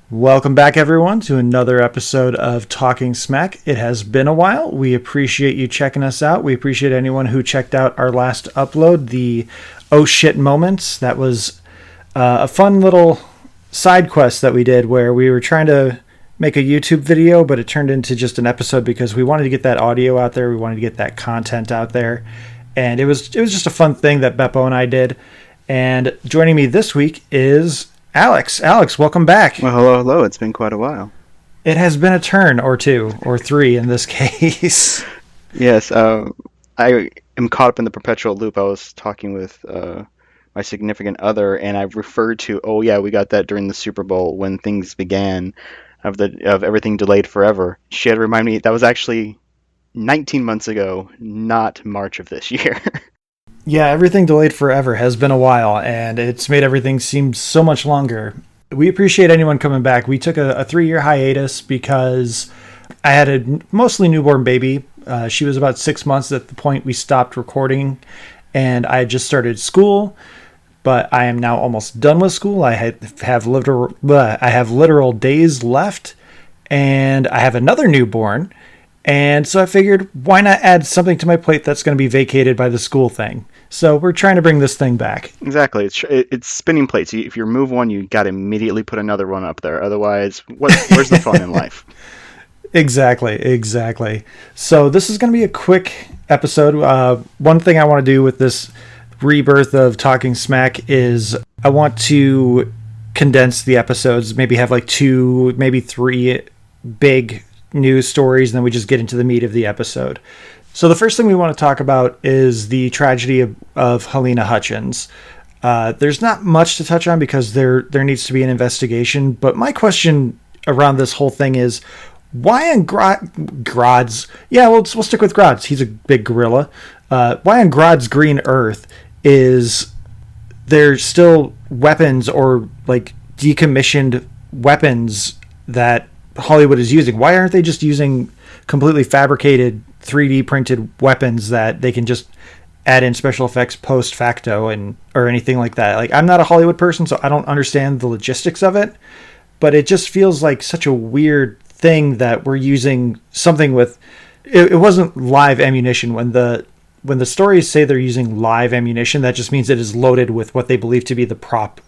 Welcome back, everyone, to another episode of Talking Smack. It has been a while. We appreciate you checking us out. We appreciate anyone who checked out our last upload, the Oh Shit Moments. That was a fun little side quest that we did where we were trying to make a YouTube video, but it turned into just an episode because we wanted to get that audio out there. We wanted to get that content out there. And it was just a fun thing that Beppo and I did. And joining me this week is Alex. Alex, welcome back. Well, hello. It's been quite a while. It has been a turn or two, or three in this case. Yes, I am caught up in the perpetual loop. I was talking with my significant other, and I referred to, oh yeah, we got that during the Super Bowl when things began of everything delayed forever. She had to remind me that was actually 19 months ago, not March of this year. Yeah, everything delayed forever has been a while, and it's made everything seem so much longer. We appreciate anyone coming back. We took a 3-year hiatus because I had a mostly newborn baby. She was about 6 months at the point we stopped recording, and I had just started school, but I am now almost done with school. I have literal days left, and I have another newborn. And so I figured, why not add something to my plate that's going to be vacated by the school thing? So we're trying to bring this thing back. Exactly. It's spinning plates. If you remove one, you got to immediately put another one up there. Otherwise, where's the fun in life? Exactly. So this is going to be a quick episode. One thing I want to do with this rebirth of Talking Smack is I want to condense the episodes, maybe have like 2, maybe 3 big news stories, and then we just get into the meat of the episode. So the first thing we want to talk about is the tragedy of Helena Hutchins. There's not much to touch on because there needs to be an investigation, but my question around this whole thing is, why on Grodd's... Yeah, we'll stick with Grodd's. He's a big gorilla. Why on Grodd's green Earth is there still weapons or like decommissioned weapons that Hollywood is using? Why aren't they just using completely fabricated 3D printed weapons that they can just add in special effects post facto or anything like that? Like, I'm not a Hollywood person, so I don't understand the logistics of it, but it just feels like such a weird thing that we're using something with it wasn't live ammunition. When the stories say they're using live ammunition, that just means it is loaded with what they believe to be the prop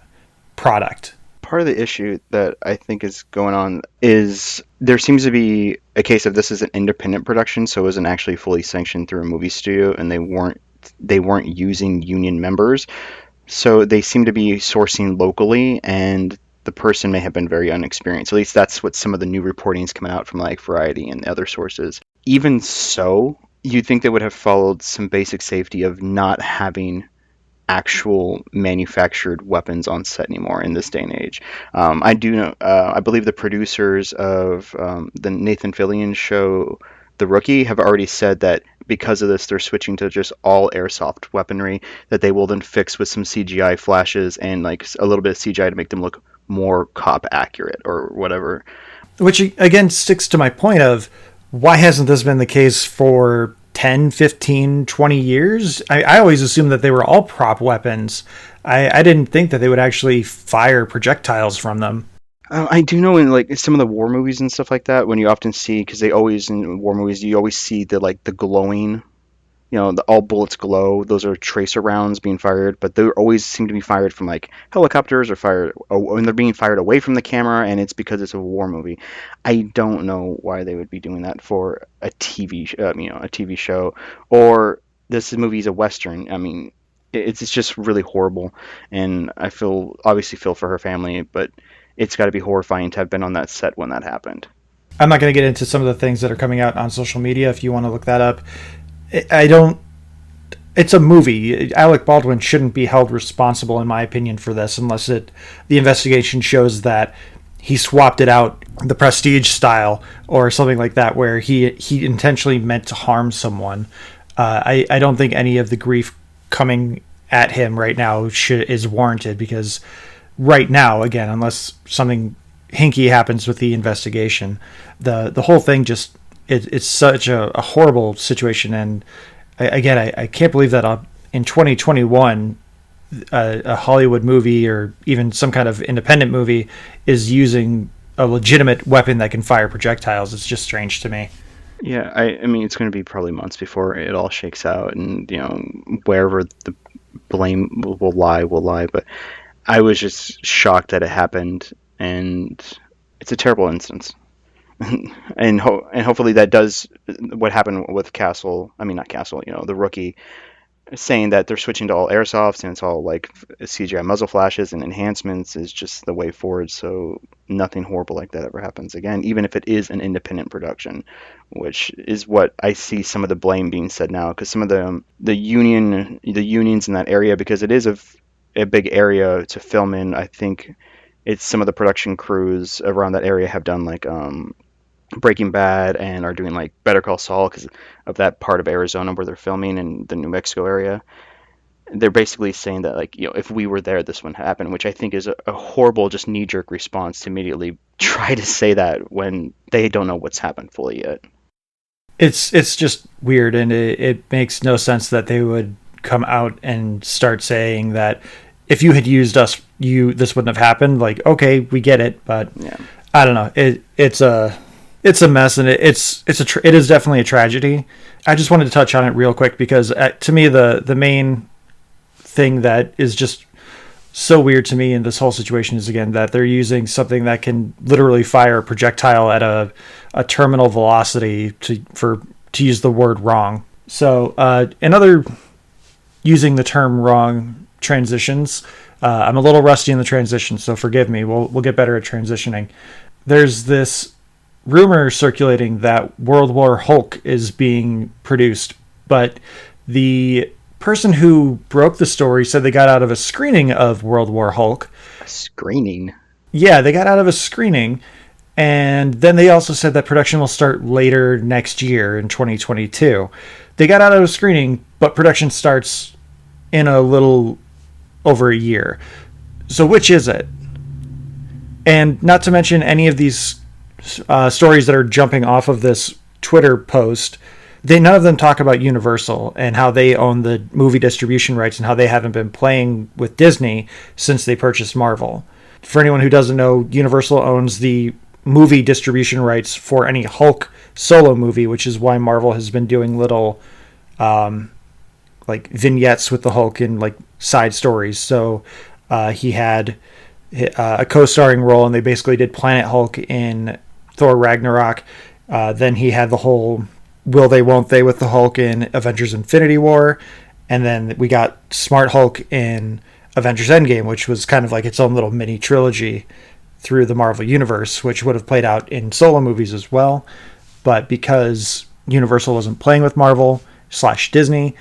product. Part of the issue that I think is going on is there seems to be a case of this is an independent production, so it wasn't actually fully sanctioned through a movie studio, and they weren't using union members, so they seem to be sourcing locally, and the person may have been very unexperienced. At least that's what some of the new reporting's coming out from like Variety and other sources. Even so, you'd think they would have followed some basic safety of not having actual manufactured weapons on set anymore in this day and age. I do know, I believe the producers of the Nathan Fillion show, The Rookie, have already said that because of this, they're switching to just all airsoft weaponry that they will then fix with some CGI flashes and like a little bit of CGI to make them look more cop accurate or whatever. Which again sticks to my point of, why hasn't this been the case for 10, 15, 20 years? I always assumed that they were all prop weapons. I didn't think that they would actually fire projectiles from them. I do know in like some of the war movies and stuff like that, when you often see, because they always in war movies, you always see the glowing, all bullets glow. Those are tracer rounds being fired, but they always seem to be fired from like helicopters or fired when they're being fired away from the camera, and it's because it's a war movie. I don't know why they would be doing that for a TV show, or this movie is a Western. I mean, it's just really horrible, and I obviously feel for her family, but it's got to be horrifying to have been on that set when that happened. I'm not going to get into some of the things that are coming out on social media if you want to look that up. It's a movie. Alec Baldwin shouldn't be held responsible, in my opinion, for this, unless the investigation shows that he swapped it out, the Prestige style or something like that, where he intentionally meant to harm someone. I don't think any of the grief coming at him right now is warranted, because right now, again, unless something hinky happens with the investigation, the whole thing just it's such a horrible situation. And I can't believe that in 2021 a Hollywood movie or even some kind of independent movie is using a legitimate weapon that can fire projectiles. It's just strange to me. Yeah, I mean, it's going to be probably months before it all shakes out, and wherever the blame will lie, will lie. But I was just shocked that it happened, and it's a terrible instance. And hopefully that does what happened with Castle. I mean, not Castle. The rookie saying that they're switching to all airsofts and it's all like CGI muzzle flashes and enhancements is just the way forward. So nothing horrible like that ever happens again, even if it is an independent production, which is what I see some of the blame being said now, because some of the unions in that area, because it is a big area to film in. I think it's some of the production crews around that area have done like Breaking Bad and are doing like Better Call Saul because of that part of Arizona where they're filming in the New Mexico area. They're basically saying that like if we were there, this wouldn't happen, which I think is a horrible just knee-jerk response to immediately try to say that when they don't know what's happened fully yet. It's just weird, and it makes no sense that they would come out and start saying that if you had used us, this wouldn't have happened. Like, okay, we get it, but Yeah. I don't know. It's a mess, and it is definitely a tragedy. I just wanted to touch on it real quick because to me the main thing that is just so weird to me in this whole situation is, again, that they're using something that can literally fire a projectile at a terminal velocity to use the word wrong. So another using the term wrong transitions. I'm a little rusty in the transition, so forgive me. We'll get better at transitioning. There's this rumor circulating that World War Hulk is being produced, but the person who broke the story said they got out of a screening of World War Hulk. A screening? Yeah, they got out of a screening, and then they also said that production will start later next year in 2022. They got out of a screening, but production starts in a little over a year. So which is it? And not to mention any of these stories that are jumping off of this Twitter post, none of them talk about Universal and how they own the movie distribution rights and how they haven't been playing with Disney since they purchased Marvel. For anyone who doesn't know, Universal owns the movie distribution rights for any Hulk solo movie, which is why Marvel has been doing little like vignettes with the Hulk and like side stories. So he had a co-starring role, and they basically did Planet Hulk in Thor Ragnarok. Then he had the whole will they won't they with the Hulk in Avengers Infinity War, and then we got Smart Hulk in Avengers Endgame, which was kind of like its own little mini trilogy through the Marvel Universe, which would have played out in solo movies as well. But because Universal wasn't playing with Marvel / Disney,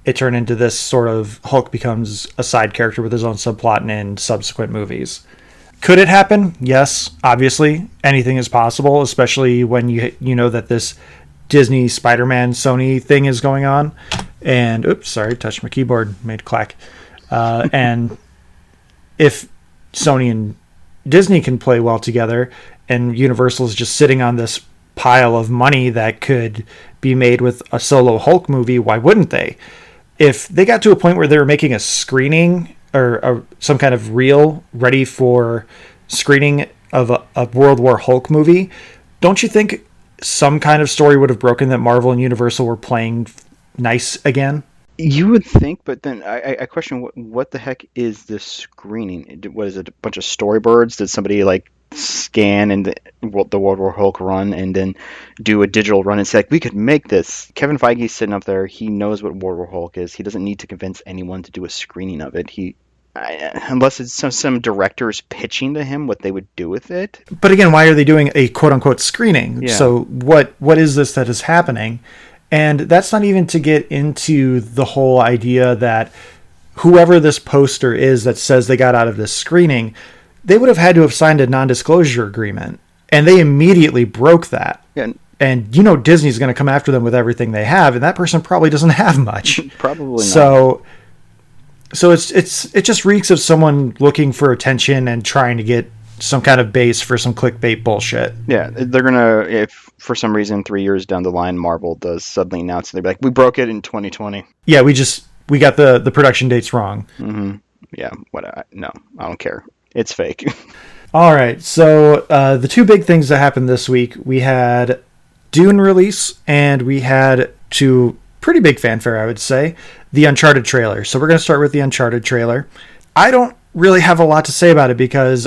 it turned into this sort of Hulk becomes a side character with his own subplot in subsequent movies. Could it happen? Yes, obviously. Anything is possible, especially when you know that this Disney Spider-Man Sony thing is going on. And, oops, sorry, touched my keyboard, made a clack. And if Sony and Disney can play well together, and Universal is just sitting on this pile of money that could be made with a solo Hulk movie, why wouldn't they? If they got to a point where they were making a screening or some kind of reel ready for screening of a World War Hulk movie, don't you think some kind of story would have broken that Marvel and Universal were playing nice again? You would think, but then I question what the heck is this screening? What is it? A bunch of storyboards? Did somebody like scan and the World War Hulk run and then do a digital run and say, like, we could make this? Kevin Feige's sitting up there. He knows what World War Hulk is. He doesn't need to convince anyone to do a screening of it. Unless it's some directors pitching to him what they would do with it. But again, why are they doing a quote unquote screening? Yeah. So what is this that is happening? And that's not even to get into the whole idea that whoever this poster is that says they got out of this screening, they would have had to have signed a non-disclosure agreement, and they immediately broke that. Yeah. And Disney's going to come after them with everything they have, and that person probably doesn't have much. Probably not. So it just reeks of someone looking for attention and trying to get some kind of base for some clickbait bullshit. Yeah, they're gonna, if for some reason 3 years down the line Marvel does suddenly announce, they'll be like, we broke it in 2020. Yeah, we got the production dates wrong. Mm-hmm. Yeah, no, I don't care. It's fake. All right, so the two big things that happened this week, we had Dune release, and we had, to pretty big fanfare, I would say, the Uncharted trailer. So we're going to start with the Uncharted trailer. I don't really have a lot to say about it because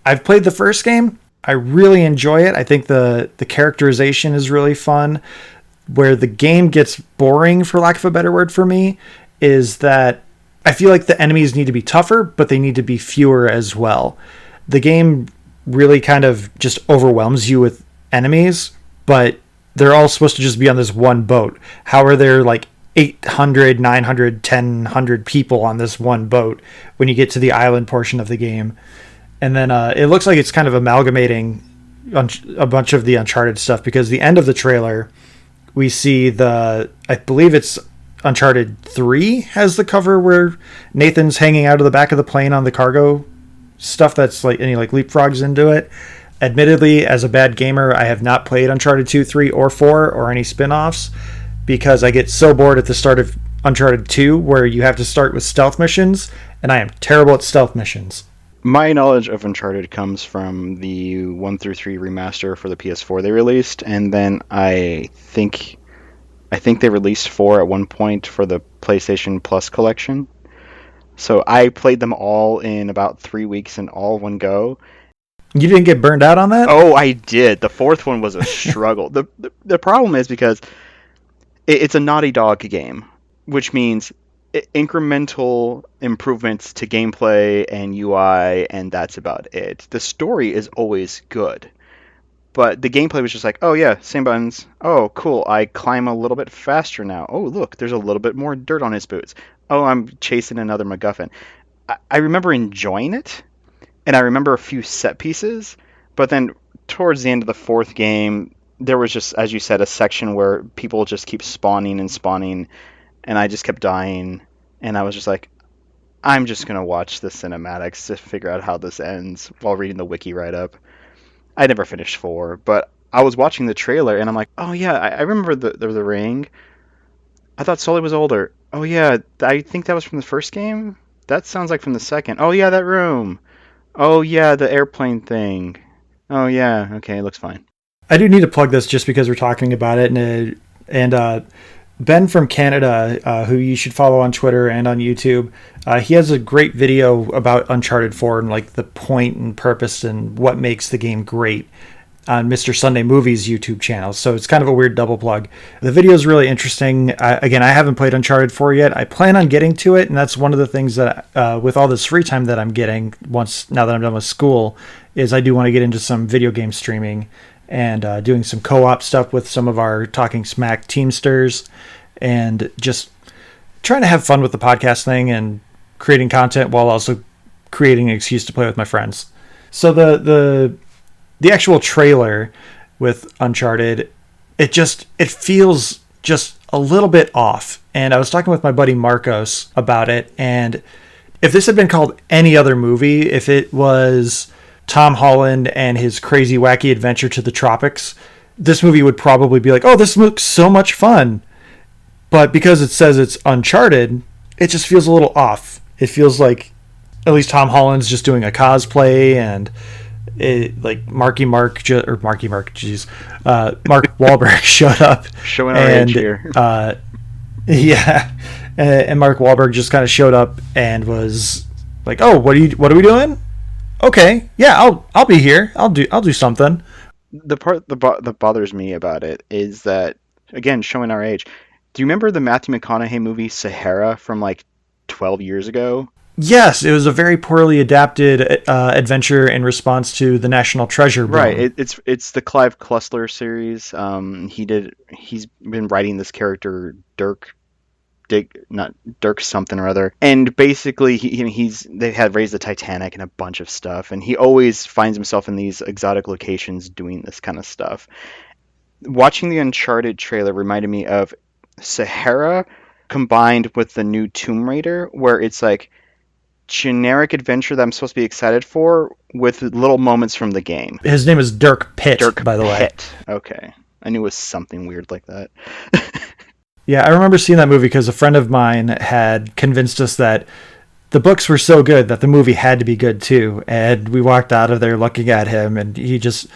I've played the first game. I really enjoy it. I think the characterization is really fun. Where the game gets boring, for lack of a better word for me, is that I feel like the enemies need to be tougher, but they need to be fewer as well. The game really kind of just overwhelms you with enemies, but they're all supposed to just be on this one boat. How are there like 800, 900, 1,000 people on this one boat when you get to the island portion of the game? And then it looks like it's kind of amalgamating a bunch of the Uncharted stuff, because the end of the trailer, we see I believe it's Uncharted 3 has the cover where Nathan's hanging out of the back of the plane on the cargo stuff that's like, and he like leapfrogs into it. Admittedly, as a bad gamer, I have not played Uncharted 2, 3, or 4 or any spin-offs because I get so bored at the start of Uncharted 2 where you have to start with stealth missions, and I am terrible at stealth missions. My knowledge of Uncharted comes from the 1 through 3 remaster for the PS4 they released, and then I think they released 4 at one point for the PlayStation Plus collection. So I played them all in about 3 weeks in all one go. You didn't get burned out on that? Oh, I did. The fourth one was a struggle. The problem is because it's a Naughty Dog game, which means incremental improvements to gameplay and UI, and that's about it. The story is always good, but the gameplay was just like, oh yeah, same buttons. Oh, cool, I climb a little bit faster now. Oh, look, there's a little bit more dirt on his boots. Oh, I'm chasing another MacGuffin. I remember enjoying it, and I remember a few set pieces, but then towards the end of the fourth game, there was just, as you said, a section where people just keep spawning and spawning, and I just kept dying, and I was just like, I'm just going to watch the cinematics to figure out how this ends while reading the wiki write-up. I never finished 4, but I was watching the trailer, and I'm like, oh yeah, I remember the ring. I thought Sully was older. Oh yeah, I think that was from the first game? That sounds like from the second. Oh yeah, that room. Oh yeah, the airplane thing. Oh yeah, okay, it looks fine. I do need to plug this just because we're talking about it, and Ben from Canada, who you should follow on Twitter and on YouTube, he has a great video about Uncharted 4 and like the point and purpose and what makes the game great on Mr. Sunday Movies YouTube channel. So it's kind of a weird double plug. The video is really interesting. Again, I haven't played Uncharted 4 yet. I plan on getting to it, and that's one of the things that with all this free time that I'm getting now that I'm done with school, is I do want to get into some video game streaming and doing some co-op stuff with some of our Talking Smack Teamsters, and just trying to have fun with the podcast thing and creating content while also creating an excuse to play with my friends. So the actual trailer with Uncharted, it feels just a little bit off. And I was talking with my buddy Marcos about it, and if this had been called any other movie, if it was Tom Holland and his crazy wacky adventure to the tropics, this movie would probably be like, oh, this looks so much fun. But because it says it's Uncharted, it just feels a little off. It feels like at least Tom Holland's just doing a cosplay, and like Mark Wahlberg showed up. Showing our age here. Yeah. And Mark Wahlberg just kind of showed up and was like, oh, what are we doing? Okay, yeah, I'll be here. I'll do something. The part that bothers me about it is that, again, showing our age. Do you remember the Matthew McConaughey movie Sahara from like 12 years ago? Yes, it was a very poorly adapted adventure in response to the National Treasure boom. Right, it's the Clive Cussler series. He's been writing this character Dirk something or other, and basically they had raised the Titanic and a bunch of stuff, and he always finds himself in these exotic locations doing this kind of stuff. Watching the Uncharted trailer reminded me of Sahara combined with the new Tomb Raider, where it's like generic adventure that I'm supposed to be excited for with little moments from the game. His name is Dirk Pitt, by the way. Okay. I knew it was something weird like that. Yeah, I remember seeing that movie because a friend of mine had convinced us that the books were so good that the movie had to be good too. And we walked out of there looking at him, and he just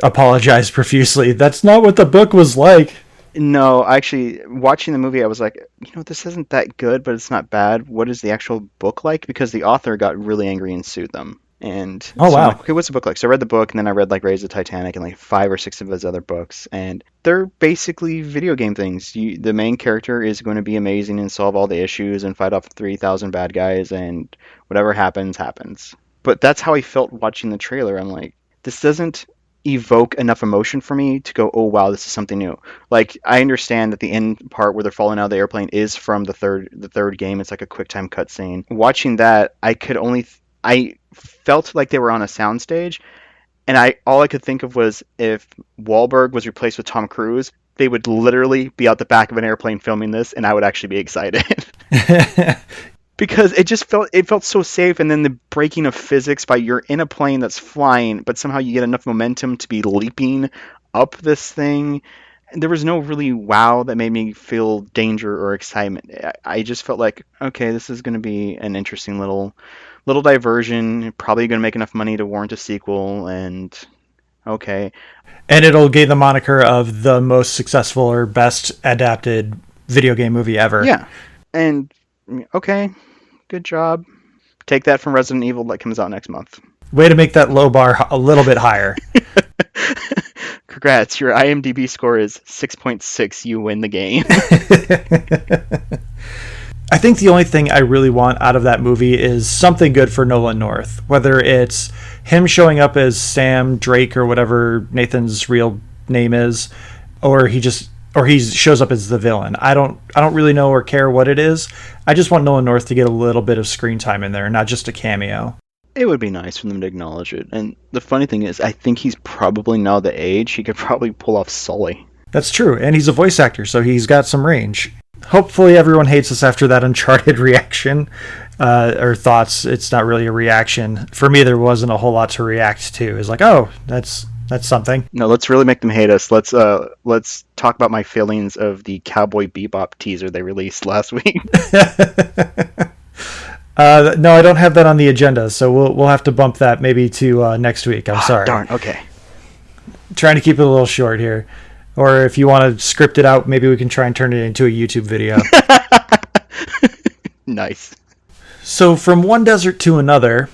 apologized profusely. That's not what the book was like. No, actually, watching the movie, I was like, this isn't that good, but it's not bad. What is the actual book like? Because the author got really angry and sued them. And Oh, so I'm like, wow. okay, what's the book like? So I read the book, and then I read like Raise the Titanic and like 5 or 6 of his other books, and they're basically video game things. The main character is going to be amazing and solve all the issues and fight off 3,000 bad guys, and whatever happens, happens. But that's how I felt watching the trailer. I'm like, this doesn't evoke enough emotion for me to go, oh wow, this is something new. Like I understand that the end part where they're falling out of the airplane is from the third game. It's like a quick time cutscene. Watching that, I felt like they were on a soundstage, and I all I could think of was if Wahlberg was replaced with Tom Cruise, they would literally be out the back of an airplane filming this, and I would actually be excited. Because it felt so safe, and then the breaking of physics by you're in a plane that's flying, but somehow you get enough momentum to be leaping up this thing. There was no really wow that made me feel danger or excitement. I just felt like, okay, this is going to be an interesting little diversion, probably going to make enough money to warrant a sequel, and okay. And it'll gain the moniker of the most successful or best adapted video game movie ever. Yeah. And okay, good job. Take that from Resident Evil that comes out next month. Way to make that low bar a little bit higher. Congrats, your IMDb score is 6.6. You win the game. I think the only thing I really want out of that movie is something good for Nolan North. Whether it's him showing up as Sam Drake or whatever Nathan's real name is, or he shows up as the villain. I don't really know or care what it is. I just want Nolan North to get a little bit of screen time in there, not just a cameo. It would be nice for them to acknowledge it. And the funny thing is, I think he's probably now the age he could probably pull off Sully. That's true, and he's a voice actor, so he's got some range. Hopefully everyone hates us after that Uncharted reaction, or thoughts. It's not really a reaction. For me, there wasn't a whole lot to react to. It's like, oh, that's something. No, let's really make them hate us. Let's talk about my feelings of the Cowboy Bebop teaser they released last week. No, I don't have that on the agenda, so we'll have to bump that maybe to next week. I'm sorry. Darn. Okay. Trying to keep it a little short here. Or if you want to script it out, maybe we can try and turn it into a YouTube video. Nice. So from one desert to another,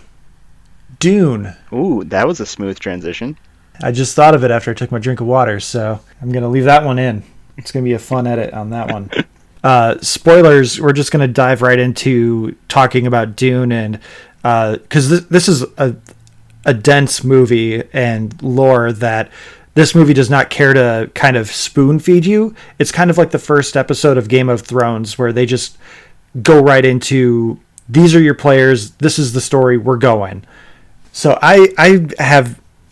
Dune. Ooh, that was a smooth transition. I just thought of it after I took my drink of water, so I'm going to leave that one in. It's going to be a fun edit on that one. Spoilers, we're just going to dive right into talking about Dune, and because this is a dense movie and lore that this movie does not care to kind of spoon feed you. It's kind of like the first episode of Game of Thrones, where they just go right into, these are your players, this is the story, we're going. So I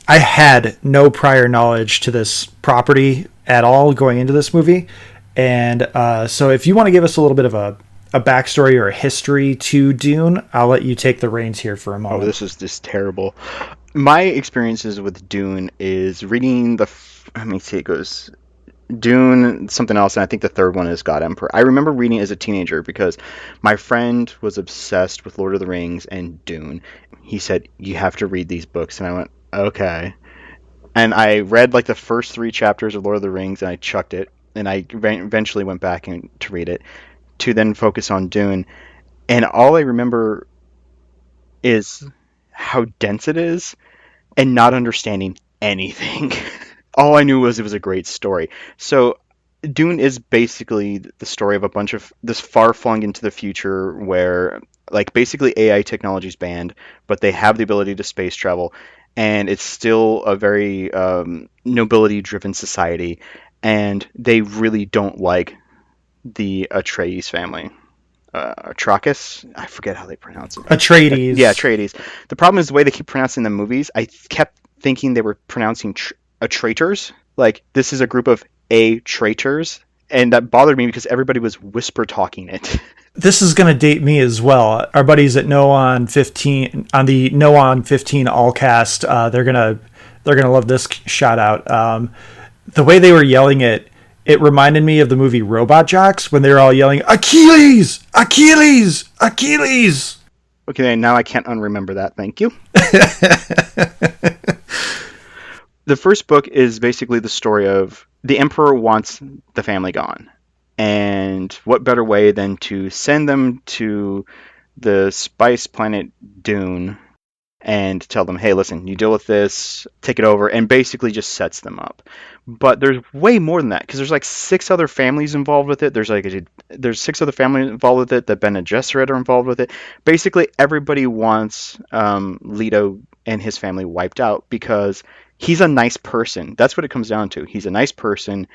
had no prior knowledge to this property at all going into this movie. And so if you want to give us a little bit of a backstory or a history to Dune, I'll let you take the reins here for a moment. Oh, this is just terrible. My experiences with Dune is reading let me see, it goes Dune, something else, and I think the third one is God Emperor. I remember reading it as a teenager because my friend was obsessed with Lord of the Rings and Dune. He said, you have to read these books, and I went, okay. And I read like the first 3 chapters of Lord of the Rings, and I chucked it, and I eventually went back to read it, to then focus on Dune. And all I remember is how dense it is and not understanding anything. All I knew was it was a great story. So Dune is basically the story of a bunch of this far-flung into the future where like basically AI technology is banned, but they have the ability to space travel, and it's still a very nobility-driven society, and they really don't like the Atreides family. Atreides? I forget how they pronounce it. Atreides. Yeah, Atreides. The problem is the way they keep pronouncing the movies. I kept thinking they were pronouncing traitors. Like, this is a group of traitors. And that bothered me because everybody was whisper talking it. This is going to date me as well. Our buddies at No on 15, on the No on 15 all cast, they're gonna love this shout out. The way they were yelling it reminded me of the movie Robot Jocks when they were all yelling, Achilles! Achilles! Achilles! Okay, now I can't unremember that. Thank you. The first book is basically the story of the Emperor wants the family gone. And what better way than to send them to the spice planet Dune and tell them, hey, listen, you deal with this, take it over, and basically just sets them up. But there's way more than that because there's like six other families involved with it. There's six other families involved with it. The Bene Gesserit are involved with it. Basically, everybody wants Leto and his family wiped out because he's a nice person. That's what it comes down to. He's a nice person.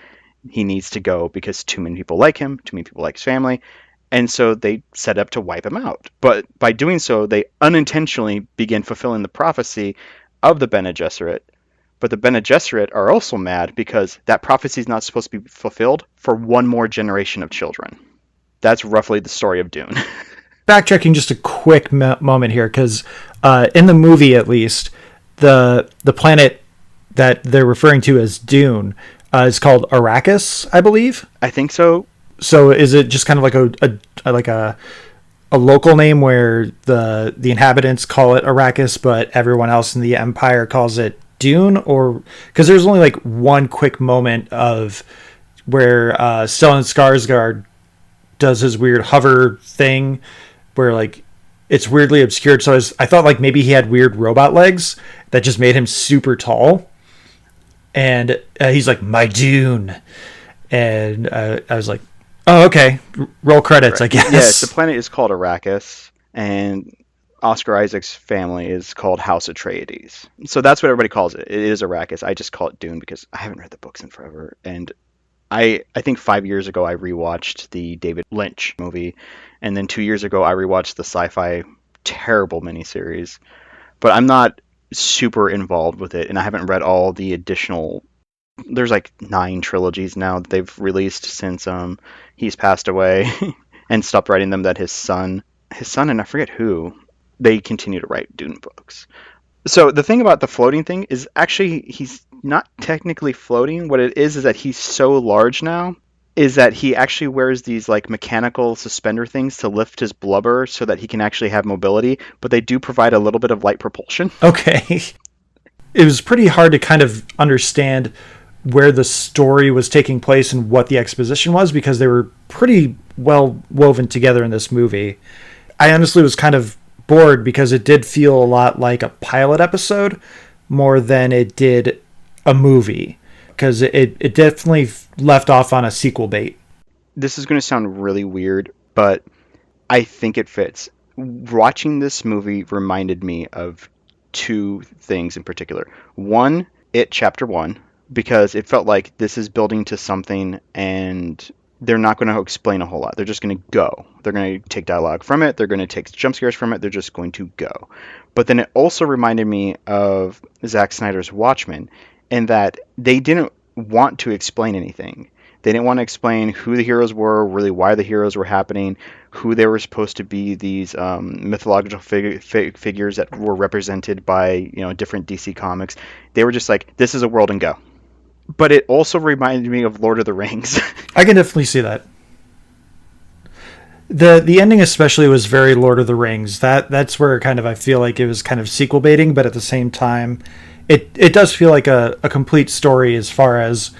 He needs to go because too many people like him, too many people like his family, and so they set up to wipe him out. But by doing so, they unintentionally begin fulfilling the prophecy of the Bene Gesserit. But the Bene Gesserit are also mad because that prophecy is not supposed to be fulfilled for one more generation of children. That's roughly the story of Dune. Backtracking just a quick moment here, because in the movie, at least, the planet that they're referring to as Dune is called Arrakis, I believe. I think so. So is it just kind of like a local name where the inhabitants call it Arrakis, but everyone else in the Empire calls it Dune? Or because there's only like one quick moment of where Stellan Skarsgård does his weird hover thing, where like it's weirdly obscured. So I thought like maybe he had weird robot legs that just made him super tall, and he's like, my Dune, and I was like, oh, okay. Roll credits, right. I guess. Yes, the planet is called Arrakis, and Oscar Isaac's family is called House Atreides. So that's what everybody calls it. It is Arrakis. I just call it Dune because I haven't read the books in forever. And I think 5 years ago I rewatched the David Lynch movie, and then 2 years ago I rewatched the sci-fi terrible miniseries. But I'm not super involved with it, and I haven't read all the additional. There's like 9 trilogies now that they've released since he's passed away and stopped writing them. That his son and I forget who, they continue to write Dune books. So the thing about the floating thing is actually he's not technically floating. What it is that he's so large now is that he actually wears these like mechanical suspender things to lift his blubber so that he can actually have mobility, but they do provide a little bit of light propulsion. Okay. It was pretty hard to kind of understand where the story was taking place and what the exposition was because they were pretty well woven together in this movie. I honestly was kind of bored because it did feel a lot like a pilot episode more than it did a movie, because it definitely left off on a sequel bait. This is going to sound really weird, but I think it fits. Watching this movie reminded me of 2 things in particular. One, It Chapter 1, because it felt like this is building to something and they're not going to explain a whole lot. They're just going to go. They're going to take dialogue from it. They're going to take jump scares from it. They're just going to go. But then it also reminded me of Zack Snyder's Watchmen in that they didn't want to explain anything. They didn't want to explain who the heroes were, really why the heroes were happening, who they were supposed to be, these mythological figures that were represented by different DC comics. They were just like, this is a world and go. But it also reminded me of Lord of the Rings. I can definitely see that. The ending especially was very Lord of the Rings. That's where kind of I feel like it was kind of sequel baiting, but at the same time, it does feel like a complete story as far as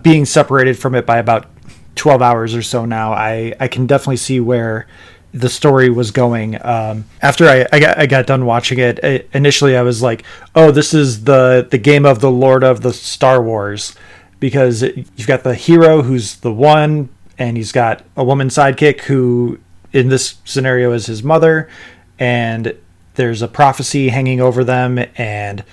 being separated from it by about 12 hours or so now. I can definitely see where the story was going. After I got done watching it, initially I was like, oh, this is the game of the Lord of the Star Wars, because you've got the hero who's the one, and he's got a woman sidekick who in this scenario is his mother, and there's a prophecy hanging over them, and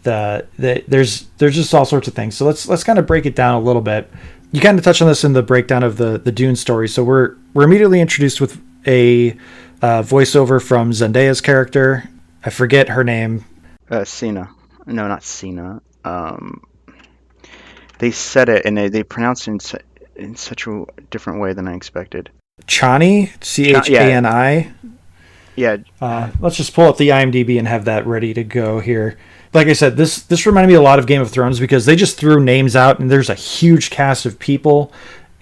there's just all sorts of things. So let's kind of break it down a little bit. You kind of touched on this in the breakdown of the Dune story. So we're immediately introduced with a voiceover from Zendaya's character. I forget her name. Cena. No, not Cena. They said it and they pronounced it in such a different way than I expected. Chani, Chani. Yeah. Let's just pull up the IMDb and have that ready to go here. Like I said, this reminded me a lot of Game of Thrones because they just threw names out and there's a huge cast of people,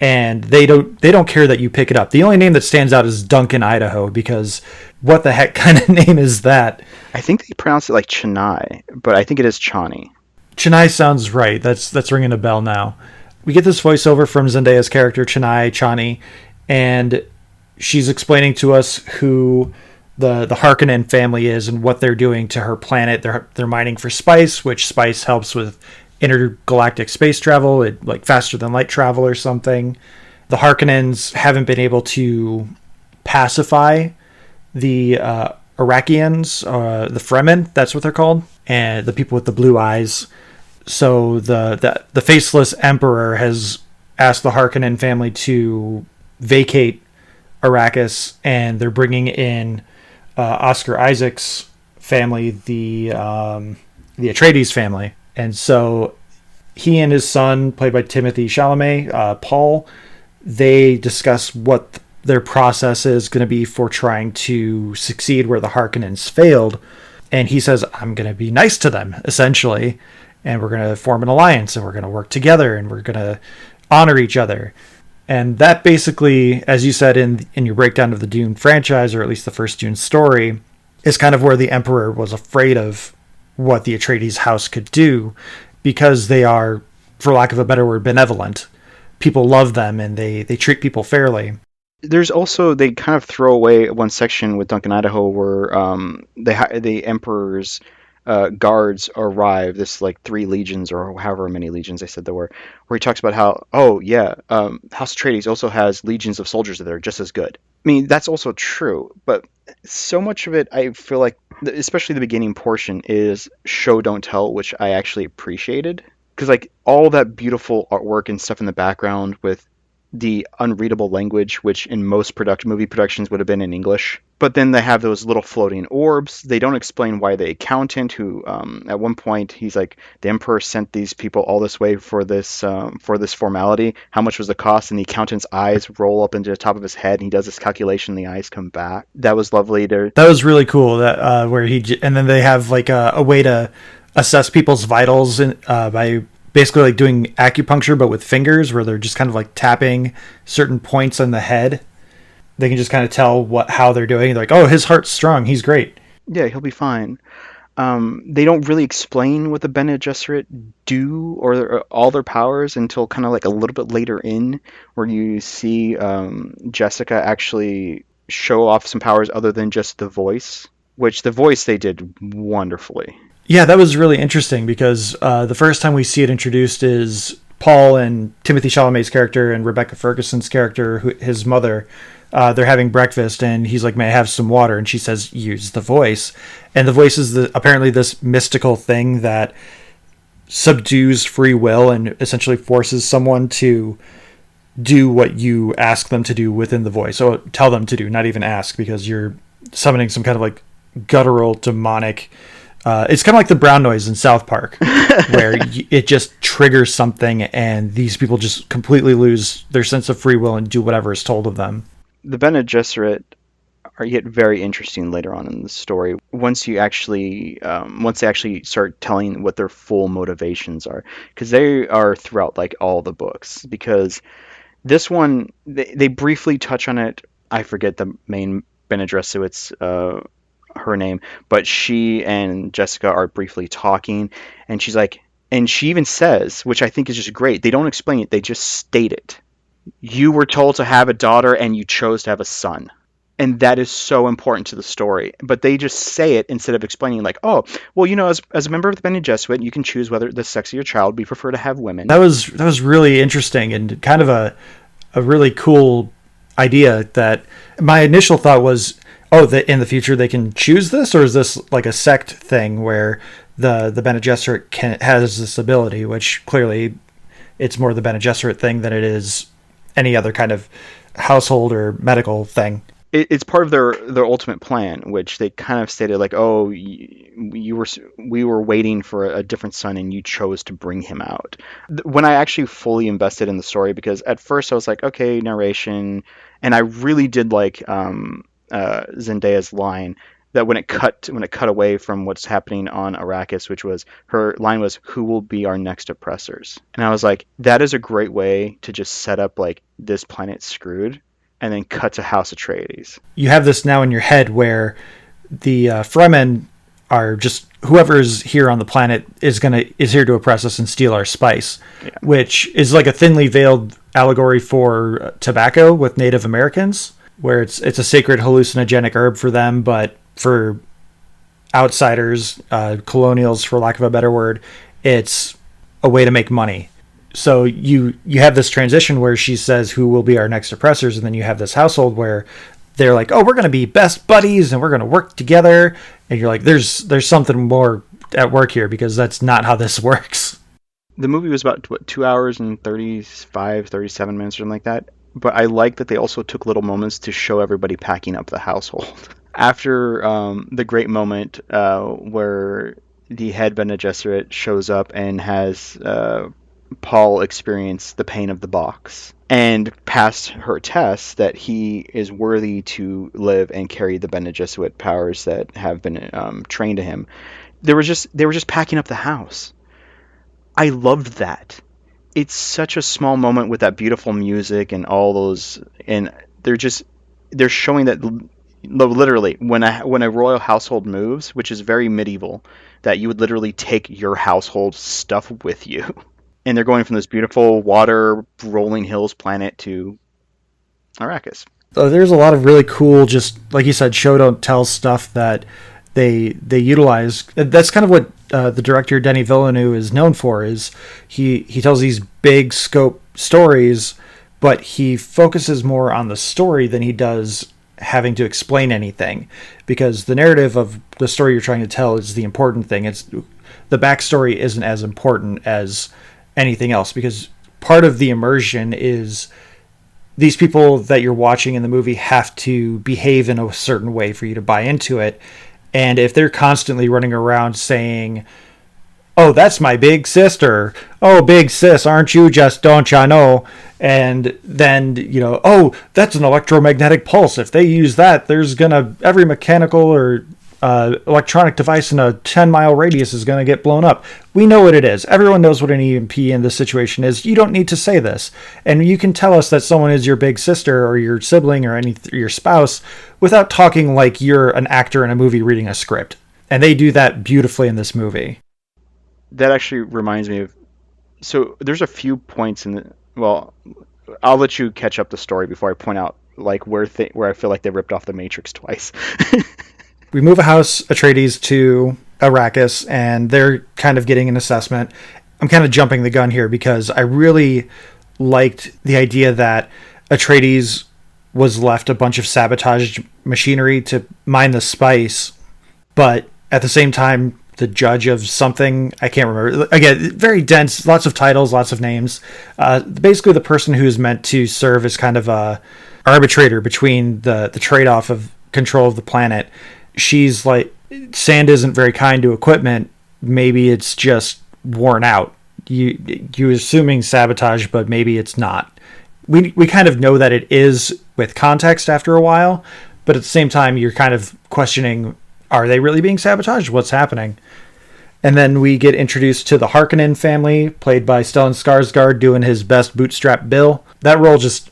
and they don't care that you pick it up. The only name that stands out is Duncan, Idaho, because what the heck kind of name is that? I think they pronounce it like Chennai, but I think it is Chani. Chennai sounds right. That's ringing a bell now. We get this voiceover from Zendaya's character Chani, and she's explaining to us who the Harkonnen family is and what they're doing to her planet. They're mining for spice, which spice helps with intergalactic space travel, like faster than light travel or something. The Harkonnens haven't been able to pacify the Iraqians, the Fremen, that's what they're called, and the people with the blue eyes. So the faceless emperor has asked the Harkonnen family to vacate Arrakis, and they're bringing in Oscar Isaac's family, the Atreides family, and so he and his son, played by Timothy Chalamet, Paul, they discuss what their process is going to be for trying to succeed where the Harkonnens failed. And he says, I'm going to be nice to them, essentially, and we're going to form an alliance, and we're going to work together, and we're going to honor each other. And that basically, as you said in your breakdown of the Dune franchise, or at least the first Dune story, is kind of where the Emperor was afraid of what the Atreides house could do, because they are, for lack of a better word, benevolent. People love them, and they treat people fairly. There's also, they kind of throw away one section with Duncan Idaho where the Emperor's guards arrive, this like 3 legions or however many legions they said there were, where he talks about how, oh yeah, House Atreides also has legions of soldiers that are just as good. I mean, that's also true, but so much of it, I feel like, especially the beginning portion, is show don't tell, which I actually appreciated. Because like all that beautiful artwork and stuff in the background with the unreadable language, which in most movie productions would have been in English. But then they have those little floating orbs. They don't explain why the accountant, who at one point he's like, the Emperor sent these people all this way for this formality. How much was the cost? And the accountant's eyes roll up into the top of his head, and he does this calculation. And the eyes come back. That was lovely. That was really cool. That where and then they have like a way to assess people's vitals by basically like doing acupuncture, but with fingers, where they're just kind of like tapping certain points on the head. They can just kind of tell how they're doing. They're like, oh, his heart's strong. He's great. Yeah, he'll be fine. They don't really explain what the Bene Gesserit do or all their powers until kind of like a little bit later in, where you see Jessica actually show off some powers other than just the voice, which the voice they did wonderfully. Yeah, that was really interesting because the first time we see it introduced is Paul and Timothy Chalamet's character and Rebecca Ferguson's character, his mother. They're having breakfast, and he's like, may I have some water? And she says, use the voice. And the voice is apparently this mystical thing that subdues free will and essentially forces someone to do what you ask them to do within the voice. So tell them to do, not even ask, because you're summoning some kind of like guttural, demonic... it's kind of like the brown noise in South Park, where it just triggers something, and these people just completely lose their sense of free will and do whatever is told of them. The Bene Gesserit get very interesting later on in the story once they actually start telling what their full motivations are, because they are throughout like all the books. Because this one, they briefly touch on it. I forget the main Bene Gesserit's her name, but she and Jessica are briefly talking, and she's like, and she even says, which I think is just great, they don't explain it, they just state it. You were told to have a daughter and you chose to have a son. And that is so important to the story. But they just say it instead of explaining, like, oh, well, you know, as a member of the Bene Gesserit, you can choose whether the sex of your child, we prefer to have women. That was really interesting and kind of a really cool idea. That my initial thought was, oh, that in the future they can choose this, or is this like a sect thing where the Bene Gesserit has this ability, which clearly it's more the Bene Gesserit thing than it is any other kind of household or medical thing. It's part of their ultimate plan, which they kind of stated like, oh, we were waiting for a different son and you chose to bring him out. When I actually fully invested in the story, because at first I was like, okay, narration, and I really did like Zendaya's line that when it cut away from what's happening on Arrakis, which was her line was, "Who will be our next oppressors?" And I was like, that is a great way to just set up like this planet's screwed, and then cut to House Atreides. You have this now in your head where the Fremen are just whoever's here on the planet is here to oppress us and steal our spice, Yeah. which is like a thinly veiled allegory for tobacco with Native Americans, where it's a sacred hallucinogenic herb for them, but for outsiders, colonials, for lack of a better word, it's a way to make money. So you have this transition where she says, "Who will be our next oppressors?" And then you have this household where they're like, "Oh, we're going to be best buddies and we're going to work together." And you're like, there's something more at work here, because that's not how this works. The movie was about 2 hours and 37 minutes or something like that. But I like that they also took little moments to show everybody packing up the household. After the great moment where the head Bene Gesserit shows up and has Paul experience the pain of the box and pass her test that he is worthy to live and carry the Bene Gesserit powers that have been trained to him. They were just packing up the house. I loved that. It's such a small moment with that beautiful music and all those, and they're showing that literally when a royal household moves, which is very medieval, that you would literally take your household stuff with you. And they're going from this beautiful water rolling hills planet to Arrakis. There's a lot of really cool, just like you said, show don't tell stuff that they utilize. That's kind of what the director Denis Villeneuve is known for. Is he tells these big scope stories, but he focuses more on the story than he does having to explain anything, because the narrative of the story you're trying to tell is the important thing. It's the backstory isn't as important as anything else, because part of the immersion is these people that you're watching in the movie have to behave in a certain way for you to buy into it. And if they're constantly running around saying, "Oh, that's my big sister. Oh, big sis, aren't you just, don't ya know?" And then, "Oh, that's an electromagnetic pulse. If they use that, there's every mechanical or electronic device in a 10-mile radius is going to get blown up." We know what it is. Everyone knows what an EMP in this situation is. You don't need to say this. And you can tell us that someone is your big sister or your sibling or your spouse without talking like you're an actor in a movie reading a script. And they do that beautifully in this movie. That actually reminds me of, so there's a few points well, I'll let you catch up the story before I point out like where I feel like they ripped off the Matrix twice. We move a House Atreides to Arrakis, and they're kind of getting an assessment. I'm kind of jumping the gun here because I really liked the idea that Atreides was left a bunch of sabotaged machinery to mine the spice, but at the same time, the judge of something, I can't remember. Again, very dense, lots of titles, lots of names. Basically, the person who's meant to serve as kind of a arbitrator between the trade-off of control of the planet. She's like, sand isn't very kind to equipment. Maybe it's just worn out. You're assuming sabotage, but maybe it's not. We kind of know that it is with context after a while, but at the same time, you're kind of questioning, are they really being sabotaged? What's happening? And then we get introduced to the Harkonnen family, played by Stellan Skarsgård, doing his best Bootstrap Bill. That role just,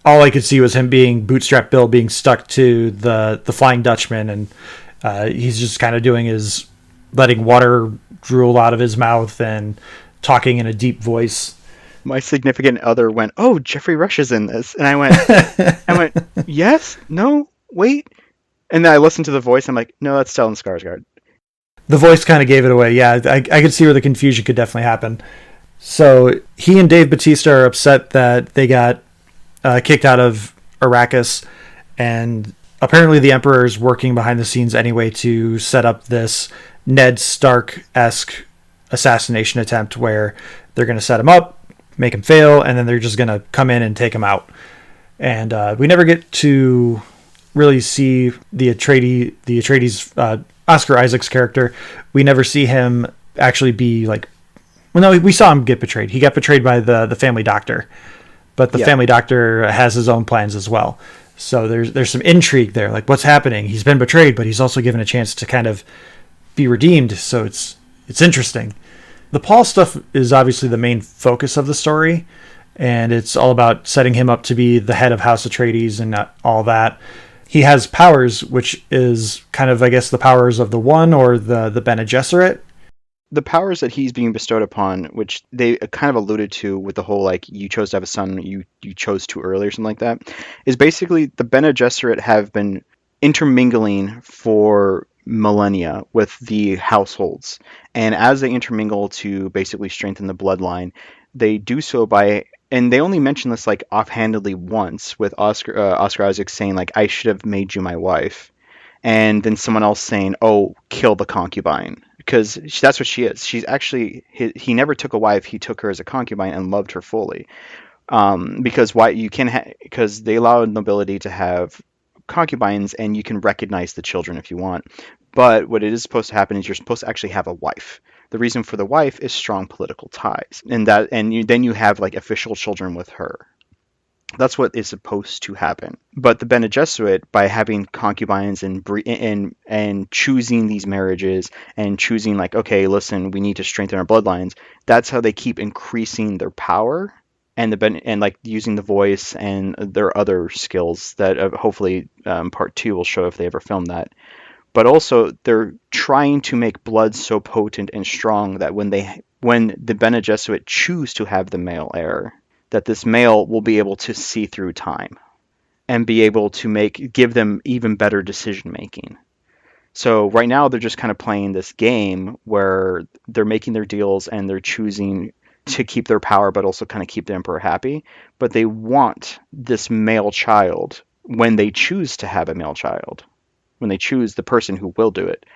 all I could see was him being Bootstrap Bill, being stuck to the Flying Dutchman, and he's just kind of doing his, letting water drool out of his mouth and talking in a deep voice. My significant other went, "Oh, Jeffrey Rush is in this," and I went, "Yes, no, wait," and then I listened to the voice. I'm like, "No, that's Stellan Skarsgård." The voice kind of gave it away. Yeah, I could see where the confusion could definitely happen. So he and Dave Bautista are upset that they got kicked out of Arrakis, and apparently the Emperor is working behind the scenes anyway to set up this Ned Stark-esque assassination attempt where they're going to set him up, make him fail, and then they're just going to come in and take him out. And we never get to really see the Atreides, Oscar Isaac's character. We never see him actually be like, well, no, we saw him get betrayed. He got betrayed by the family doctor, but the family doctor has his own plans as well. So there's some intrigue there. Like, what's happening? He's been betrayed, but he's also given a chance to kind of be redeemed. So it's interesting. The Paul stuff is obviously the main focus of the story, and it's all about setting him up to be the head of House Atreides and all that. He has powers, which is kind of, I guess, the powers of the One or the Bene Gesserit. The powers that he's being bestowed upon, which they kind of alluded to with the whole, like, you chose to have a son, you chose too early or something like that, is basically the Bene Gesserit have been intermingling for millennia with the households. And as they intermingle to basically strengthen the bloodline, they do so by, and they only mention this like offhandedly once with Oscar Isaac saying like, I should have made you my wife. And then someone else saying, oh, kill the concubine. Because that's what she is. She's actually, he never took a wife. He took her as a concubine and loved her fully. Because why you can because they allow nobility to have concubines, and you can recognize the children if you want. But what it is supposed to happen is you're supposed to actually have a wife. The reason for the wife is strong political ties, and then you have like official children with her. That's what is supposed to happen. But the Bene Gesserit, by having concubines and choosing these marriages and choosing like, okay, listen, we need to strengthen our bloodlines. That's how they keep increasing their power and like using the voice and their other skills that hopefully part 2 will show if they ever film that. But also they're trying to make blood so potent and strong that when the Bene Gesserit choose to have the male heir, that this male will be able to see through time and be able to give them even better decision making. So right now they're just kind of playing this game where they're making their deals and they're choosing to keep their power but also kind of keep the emperor happy. But they want this male child when they choose to have a male child, when they choose the person who will do it,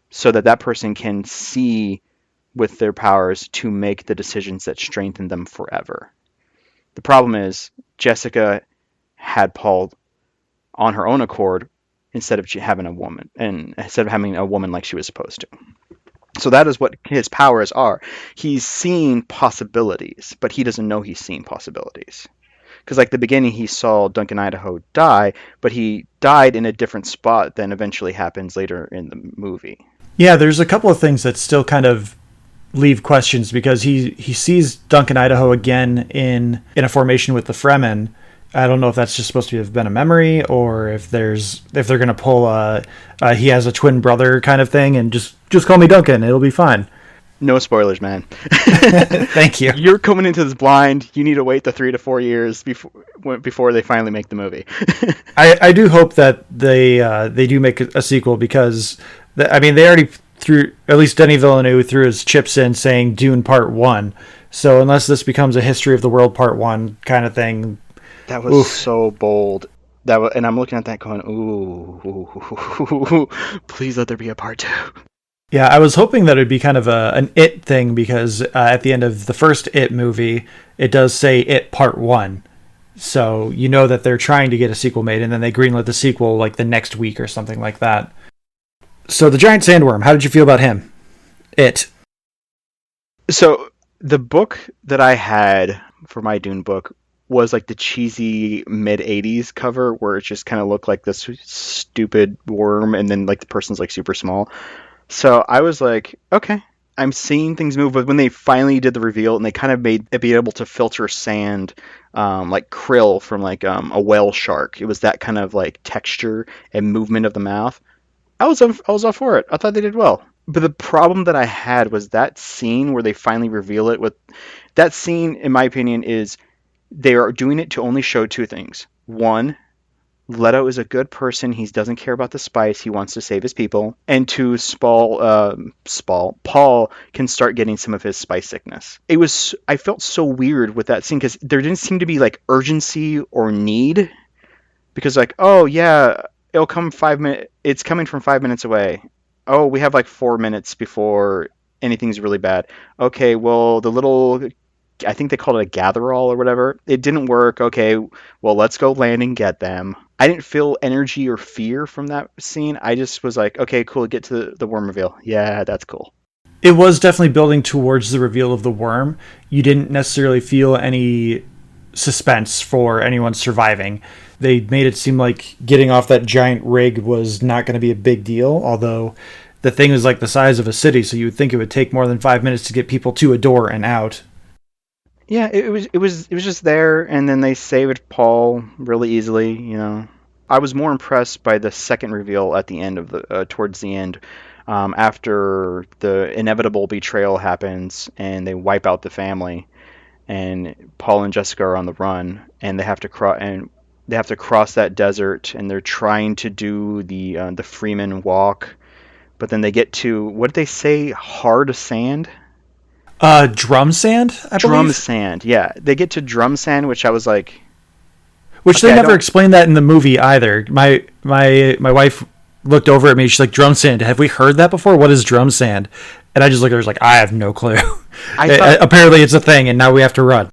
so that person can see with their powers to make the decisions that strengthen them forever. The problem is Jessica had Paul on her own accord instead of having a woman, and instead of having a woman like she was supposed to. So that is what his powers are. He's seeing possibilities, but he doesn't know he's seeing possibilities. Because like the beginning, he saw Duncan Idaho die, but he died in a different spot than eventually happens later in the movie. Yeah, there's a couple of things that still kind of leave questions, because he sees Duncan Idaho again in a formation with the Fremen. I don't know if that's just supposed to have been a memory, or if they're going to pull he has a twin brother kind of thing, and just call me Duncan, it'll be fine. No spoilers, man. Thank you. You're coming into this blind. You need to wait the 3 to 4 years before they finally make the movie. I do hope that they do make a sequel, because they already threw, at least Denis Villeneuve threw his chips in saying Dune Part 1. So unless this becomes a History of the World Part 1 kind of thing. That was so bold. And I'm looking at that going, ooh, please let there be a part 2. Yeah, I was hoping that it'd be kind of an It thing, because at the end of the first It movie, it does say It Part 1. So you know that they're trying to get a sequel made, and then they greenlit the sequel like the next week or something like that. So the giant sandworm, how did you feel about him? It. So the book that I had for my Dune book was like the cheesy mid-'80s cover where it just kind of looked like this stupid worm, and then like the person's like super small. So I was like, okay, I'm seeing things move. But when they finally did the reveal and they kind of made it be able to filter sand, like krill from like a whale shark, it was that kind of like texture and movement of the mouth. I was all for it. I thought they did well. But the problem that I had was that scene where they finally reveal it. With that scene, in my opinion, is they are doing it to only show 2 things. One, Leto is a good person. He doesn't care about the spice. He wants to save his people. And 2, Paul can start getting some of his spice sickness. I felt so weird with that scene because there didn't seem to be like urgency or need. Because like, oh yeah, it'll come 5 minutes. It's coming from 5 minutes away. Oh, we have like 4 minutes before anything's really bad. Okay, well, the little, I think they called it a gatherall or whatever. It didn't work. Okay, well, let's go land and get them. I didn't feel energy or fear from that scene. I just was like, okay, cool, get to the worm reveal. Yeah, that's cool. It was definitely building towards the reveal of the worm. You didn't necessarily feel any suspense for anyone surviving. they made it seem like getting off that giant rig was not going to be a big deal, although the thing is like the size of a city, so you would think it would take more than 5 minutes to get people to a door and out. Yeah, it was just there, and then they saved Paul really easily. I was more impressed by the second reveal at the end of the towards the end, after the inevitable betrayal happens and they wipe out the family, and Paul and Jessica are on the run, and they have to cross that desert, and they're trying to do the Freeman walk, but then they get to, what did they say, hard sand? Drum sand, I Drum believe. sand. Yeah, they get to drum sand, which I was like, Which okay, they I never don't. explained that in the movie either. My wife looked over at me. She's like, "Drum sand. Have we heard that before? What is drum sand?" And I just looked at her, like, "I have no clue." I thought, Apparently, it's a thing, and now we have to run.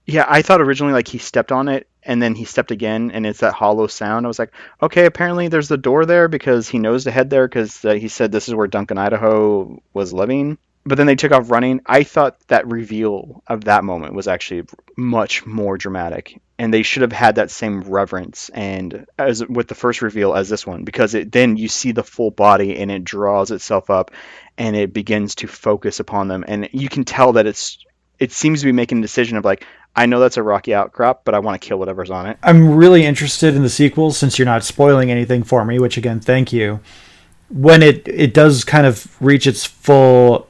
yeah, I thought originally like he stepped on it and then he stepped again and it's that hollow sound. I was like, okay, apparently there's the door there because he knows to head there because he said this is where Duncan Idaho was living. But then they took off running. I thought that reveal of that moment was actually much more dramatic, and they should have had that same reverence and as with the first reveal as this one, because then you see the full body and it draws itself up and it begins to focus upon them, and you can tell that it seems to be making a decision of like, I know that's a rocky outcrop, but I want to kill whatever's on it. I'm really interested in the sequel since you're not spoiling anything for me, which again, thank you. When it does kind of reach its full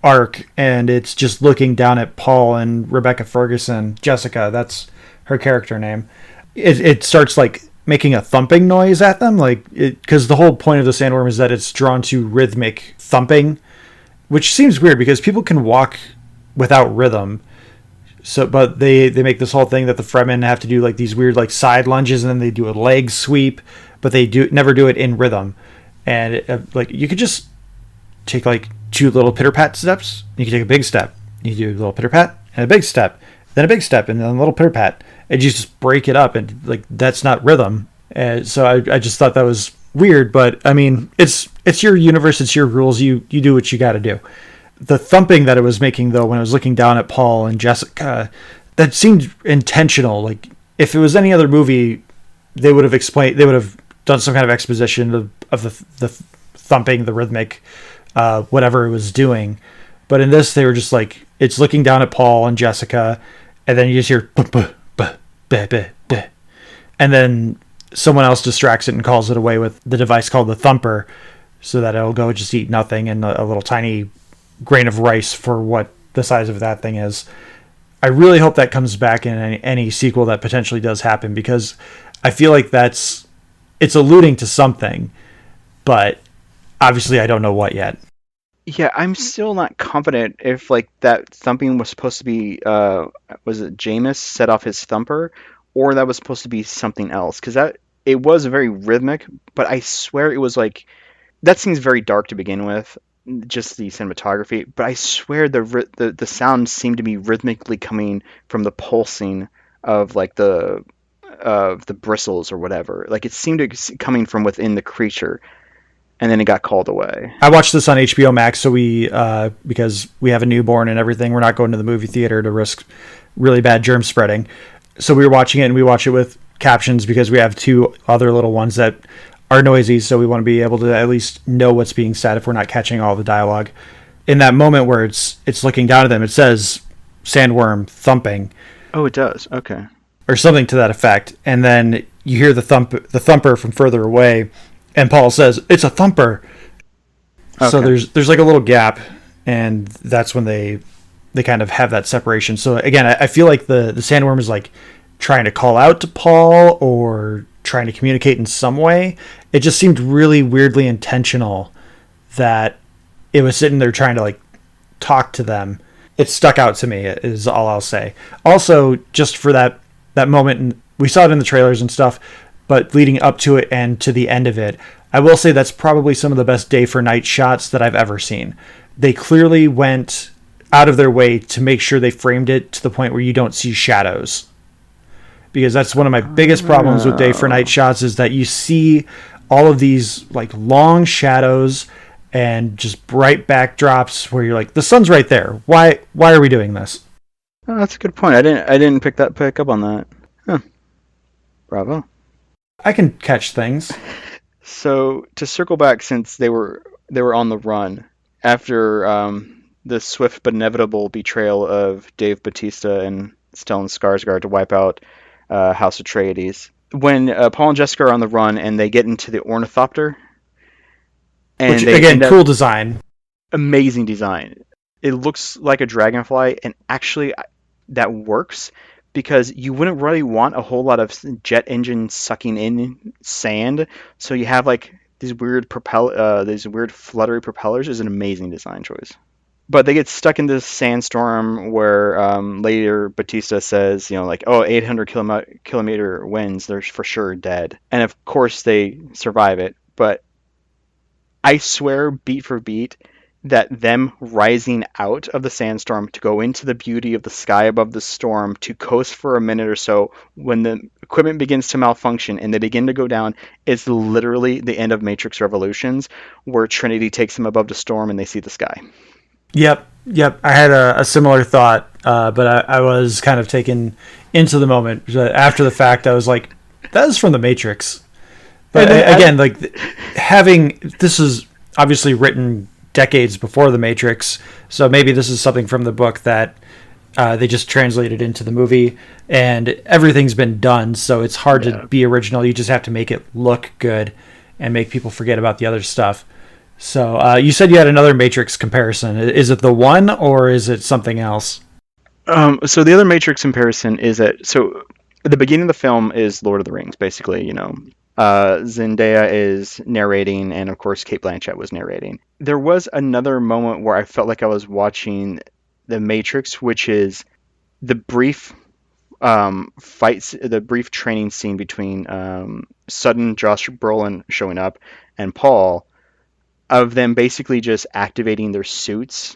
arc and it's just looking down at Paul and Rebecca Ferguson, Jessica, that's her character name. It starts like making a thumping noise at them, like because the whole point of the sandworm is that it's drawn to rhythmic thumping, which seems weird because people can walk without rhythm. So, but they make this whole thing that the Fremen have to do like these weird like side lunges and then they do a leg sweep, but they do never do it in rhythm. And like you could just take like two little pitter pat steps. You can take a big step. You do a little pitter pat and a big step, then a big step and then a little pitter pat, and you just break it up. And like that's not rhythm. And so I just thought that was weird. But I mean, it's your universe. It's your rules. You do what you got to do. The thumping that it was making though when I was looking down at Paul and Jessica, that seemed intentional. Like if it was any other movie, they would have done some kind of exposition of the thumping, the rhythmic, whatever it was doing. But in this, they were just like, it's looking down at Paul and Jessica, and then you just hear buh, buh, buh, buh, buh, buh. And then someone else distracts it and calls it away with the device called the thumper, so that it'll go just eat nothing and a little tiny grain of rice for what the size of that thing is. I really hope that comes back in any sequel that potentially does happen, because I feel like it's alluding to something, but obviously I don't know what yet. Yeah, I'm still not confident if like that thumping was supposed to be was it Jameis set off his thumper, or that was supposed to be something else, because that it was very rhythmic, but I swear it was like, that seems very dark to begin with, just the cinematography, but I swear the sound seemed to be rhythmically coming from the pulsing of like the bristles or whatever. Like it seemed to be coming from within the creature, and then it got called away. I watched this on HBO Max, so we because we have a newborn and everything, we're not going to the movie theater to risk really bad germ spreading. So we were watching it, and we watch it with captions because we have two other little ones that are noisy, so we want to be able to at least know what's being said if we're not catching all the dialogue. In that moment where it's looking down at them, it says sandworm thumping Oh, it does. Okay. or something to that effect, and then you hear the thumper from further away, and Paul says it's a thumper. So Okay. there's like a little gap, and that's when they kind of have that separation. So again, I feel like the sandworm is like trying to call out to Paul or trying to communicate in some way. It just seemed really weirdly intentional that it was sitting there trying to like talk to them. It stuck out to me is all I'll say. Also, just for that moment, and we saw it in the trailers and stuff, but leading up to it and to the end of it, I will say that's probably some of the best day for night shots that I've ever seen. They clearly went out of their way to make sure they framed it to the point where you don't see shadows, because that's one of my biggest problems with day for night Oh. shots is that you see all of these like long shadows and just bright backdrops where you're like, the sun's right there. Why are we doing this? Oh, that's a good point. I didn't pick up on that. Huh. Bravo. I can catch things. So to circle back, since they were on the run after the swift but inevitable betrayal of Dave Bautista and Stellan Skarsgård to wipe out House Atreides, when Paul and Jessica are on the run and they get into the ornithopter Which and they again, end up cool design. amazing design. It looks like a dragonfly, and actually that works because you wouldn't really want a whole lot of jet engine sucking in sand. So you have like these weird fluttery propellers is an amazing design choice. But they get stuck in this sandstorm where later Batista says, like, oh, 800 kilometer winds, they're for sure dead. And of course they survive it. But I swear, beat for beat, that them rising out of the sandstorm to go into the beauty of the sky above the storm to coast for a minute or so when the equipment begins to malfunction and they begin to go down is literally the end of Matrix Revolutions, where Trinity takes them above the storm and they see the sky. Yep, yep. I had a similar thought, but I was kind of taken into the moment. After the fact, I was like, that is from the Matrix. But again, like having this is obviously written decades before the Matrix, so maybe this is something from the book that they just translated into the movie, and everything's been done, so it's hard to Yeah. be original. You just have to make it look good and make people forget about the other stuff. So you said you had another Matrix comparison. Is it the one or is it something else? So the other Matrix comparison is that so the beginning of the film is Lord of the Rings, basically. Zendaya is narrating, and of course Kate Blanchett was narrating. There was another moment where I felt like I was watching the Matrix, which is the brief fights, the brief training scene between sudden Josh Brolin showing up and Paul, of them basically just activating their suits,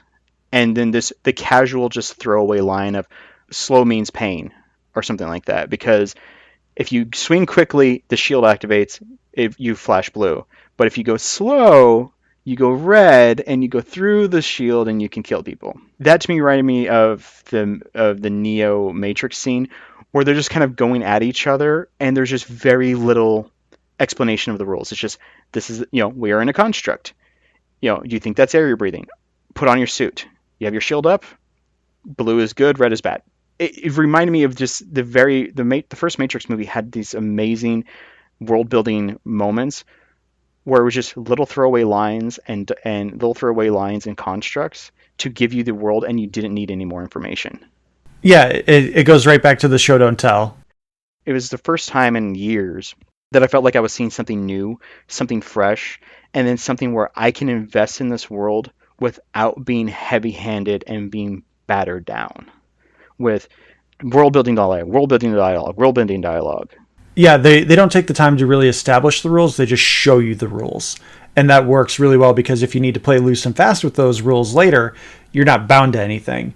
and then the casual just throwaway line of slow means pain or something like that, because if you swing quickly, the shield activates if you flash blue. But if you go slow, you go red and you go through the shield and you can kill people. That to me reminded me of the Neo Matrix scene where they're just kind of going at each other and there's just very little explanation of the rules. It's just this is we are in a construct. Do you think that's air you're breathing? Put on your suit. You have your shield up. Blue is good, red is bad. It reminded me of just the first Matrix movie had these amazing world building moments where it was just little throwaway lines and little throwaway lines and constructs to give you the world, and you didn't need any more information. Yeah, it goes right back to the show don't tell. It was the first time in years that I felt like I was seeing something new, something fresh, and then something where I can invest in this world without being heavy-handed and being battered down with world building dialogue. Yeah, they don't take the time to really establish the rules. They just show you the rules. And that works really well because if you need to play loose and fast with those rules later, you're not bound to anything.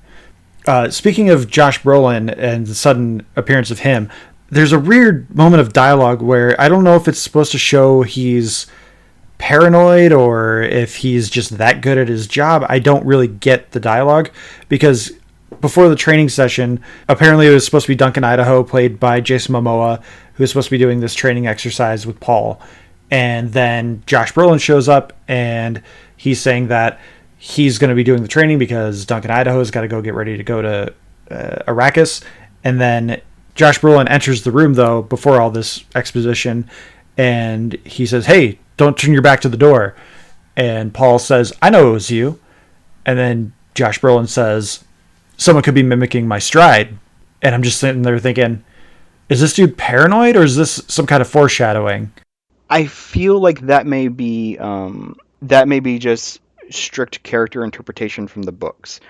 Speaking of Josh Brolin and the sudden appearance of him, there's a weird moment of dialogue where I don't know if it's supposed to show he's paranoid or if he's just that good at his job. I don't really get the dialogue because before the training session, apparently it was supposed to be Duncan Idaho, played by Jason Momoa, who was supposed to be doing this training exercise with Paul. And then Josh Brolin shows up and he's saying that he's going to be doing the training because Duncan Idaho's got to go get ready to go to Arrakis. And then Josh Brolin enters the room, though, before all this exposition, and he says, "Hey, don't turn your back to the door." And Paul says, "I know it was you." And then Josh Brolin says, "Someone could be mimicking my stride." And I'm just sitting there thinking, is this dude paranoid or is this some kind of foreshadowing? I feel like that may be just strict character interpretation from the books,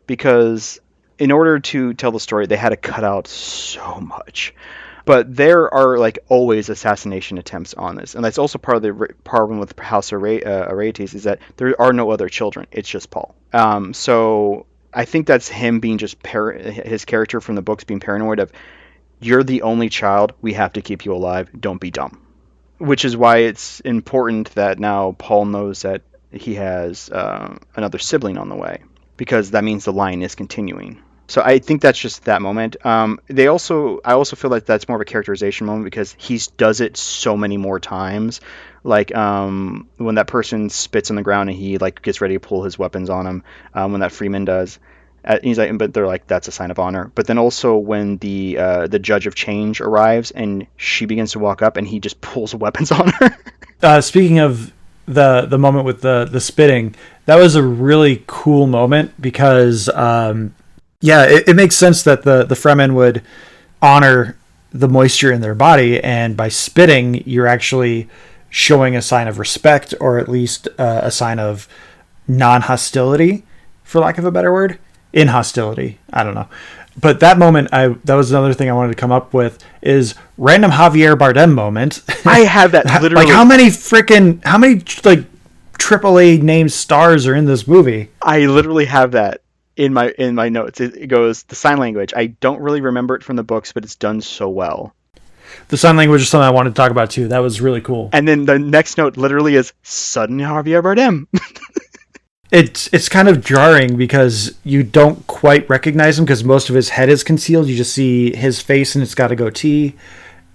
because in order to tell the story, they had to cut out so much. But there are like always assassination attempts on this, and that's also part of the problem with House Arrates is that there are no other children. It's just Paul. So I think that's him being just his character from the books being paranoid of you're the only child. We have to keep you alive. Don't be dumb. Which is why it's important that now Paul knows that he has another sibling on the way, because that means the line is continuing. So I think that's just that moment. I also feel like that's more of a characterization moment because he does it so many more times. Like when that person spits on the ground and he like gets ready to pull his weapons on him. When that Freeman does, he's like, but they're like that's a sign of honor. But then also when the judge of change arrives and she begins to walk up and he just pulls weapons on her. Speaking of the moment with the spitting, that was a really cool moment because yeah, it makes sense that the Fremen would honor the moisture in their body, and by spitting, you're actually showing a sign of respect, or at least a sign of non-hostility, for lack of a better word. Inhostility, I don't know. But that moment, that was another thing I wanted to come up with is random Javier Bardem moment. I have that literally. Like how many like AAA named stars are in this movie? I literally have that in my notes. It goes the sign language. I don't really remember it from the books, but it's done so well. The sign language is something I wanted to talk about too. That was really cool. And then the next note literally is sudden Javier Bardem. It's kind of jarring because you don't quite recognize him because most of his head is concealed. You just see his face and it's got a goatee,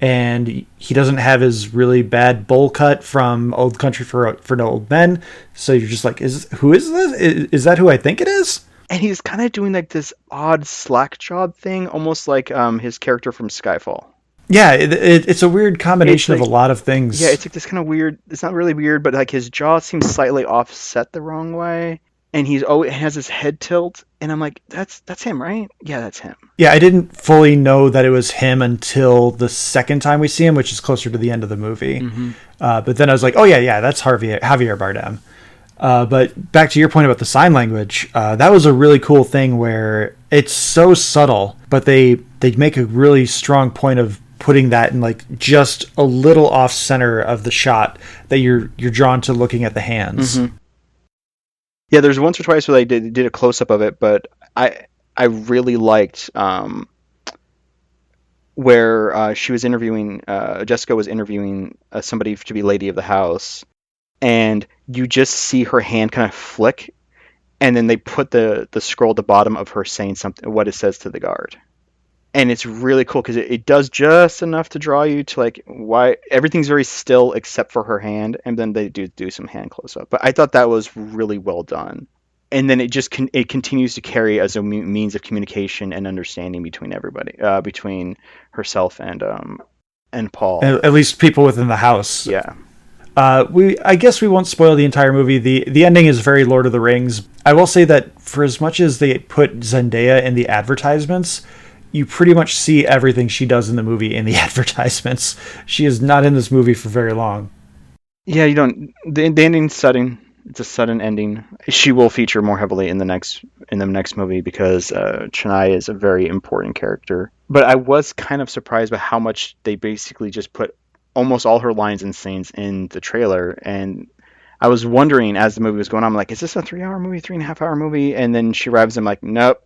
and he doesn't have his really bad bowl cut from Old Country for No Old Men. So you're just like, who is this? Is that who I think it is? And he's kind of doing like this odd slack jawed thing, almost like his character from Skyfall. Yeah, it's a weird combination of a lot of things. Yeah, it's like this kind of weird. It's not really weird, but like his jaw seems slightly offset the wrong way, and he has his head tilt, and I'm like, that's him, right? Yeah, that's him. Yeah, I didn't fully know that it was him until the second time we see him, which is closer to the end of the movie. Mm-hmm. But then I was like, oh yeah, that's Javier Bardem. But back to your point about the sign language, that was a really cool thing where it's so subtle, but they make a really strong point of putting that in like just a little off center of the shot that you're drawn to looking at the hands. Mm-hmm. Yeah, there's once or twice where they did a close up of it, but I really liked where she was interviewing Jessica was interviewing somebody to be lady of the house, and you just see her hand kind of flick, and then they put the scroll at the bottom of her saying something, what it says to the guard. And it's really cool because it does just enough to draw you to like why everything's very still except for her hand, and then they do some hand close up. But I thought that was really well done. And then it continues to carry as a means of communication and understanding between everybody, between herself and Paul. At least people within the house. Yeah. I guess we won't spoil the entire movie. The ending is very Lord of the Rings. I will say that for as much as they put Zendaya in the advertisements, you pretty much see everything she does in the movie in the advertisements. She is not in this movie for very long. Yeah, you don't. The ending's sudden. It's a sudden ending. She will feature more heavily in the next movie because Chennai is a very important character. But I was kind of surprised by how much they basically just put almost all her lines and scenes in the trailer, and I was wondering as the movie was going on, I'm like, is this a 3-hour movie, 3.5-hour movie? And then she arrives, I'm like, nope,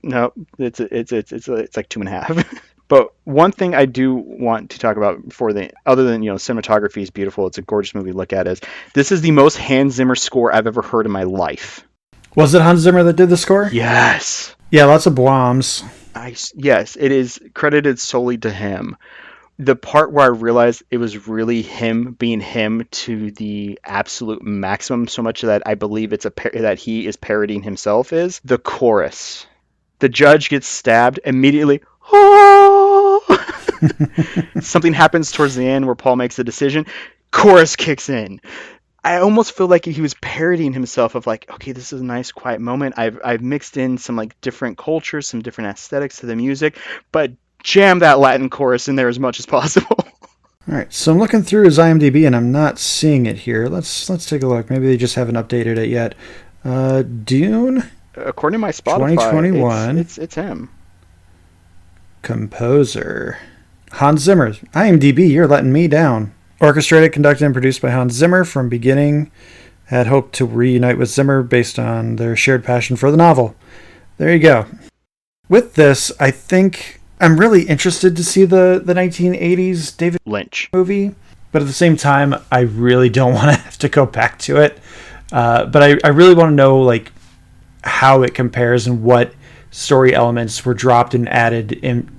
it's like 2.5. But one thing I do want to talk about other than cinematography is beautiful, it's a gorgeous movie to look at, is this is the most Hans Zimmer score I've ever heard in my life. Was it Hans Zimmer that did the score? Yes. Yeah, lots of bombs. Yes, it is credited solely to him. The part where I realized it was really him being him to the absolute maximum, so much that I believe that he is parodying himself, is the chorus. The judge gets stabbed immediately. Oh! Something happens towards the end where Paul makes a decision. Chorus kicks in. I almost feel like he was parodying himself of like, okay, this is a nice quiet moment. I've mixed in some like different cultures, some different aesthetics to the music, but jam that Latin chorus in there as much as possible. All right, so I'm looking through his IMDb and I'm not seeing it here. Let's take a look. Maybe they just haven't updated it yet. Dune. According to my Spotify, 2021. It's him. Composer Hans Zimmer. IMDb, you're letting me down. Orchestrated, conducted, and produced by Hans Zimmer. From beginning, had hoped to reunite with Zimmer based on their shared passion for the novel. There you go. With this, I think I'm really interested to see the 1980s David Lynch movie, but at the same time, I really don't want to have to go back to it. But I really want to know like how it compares and what story elements were dropped and added in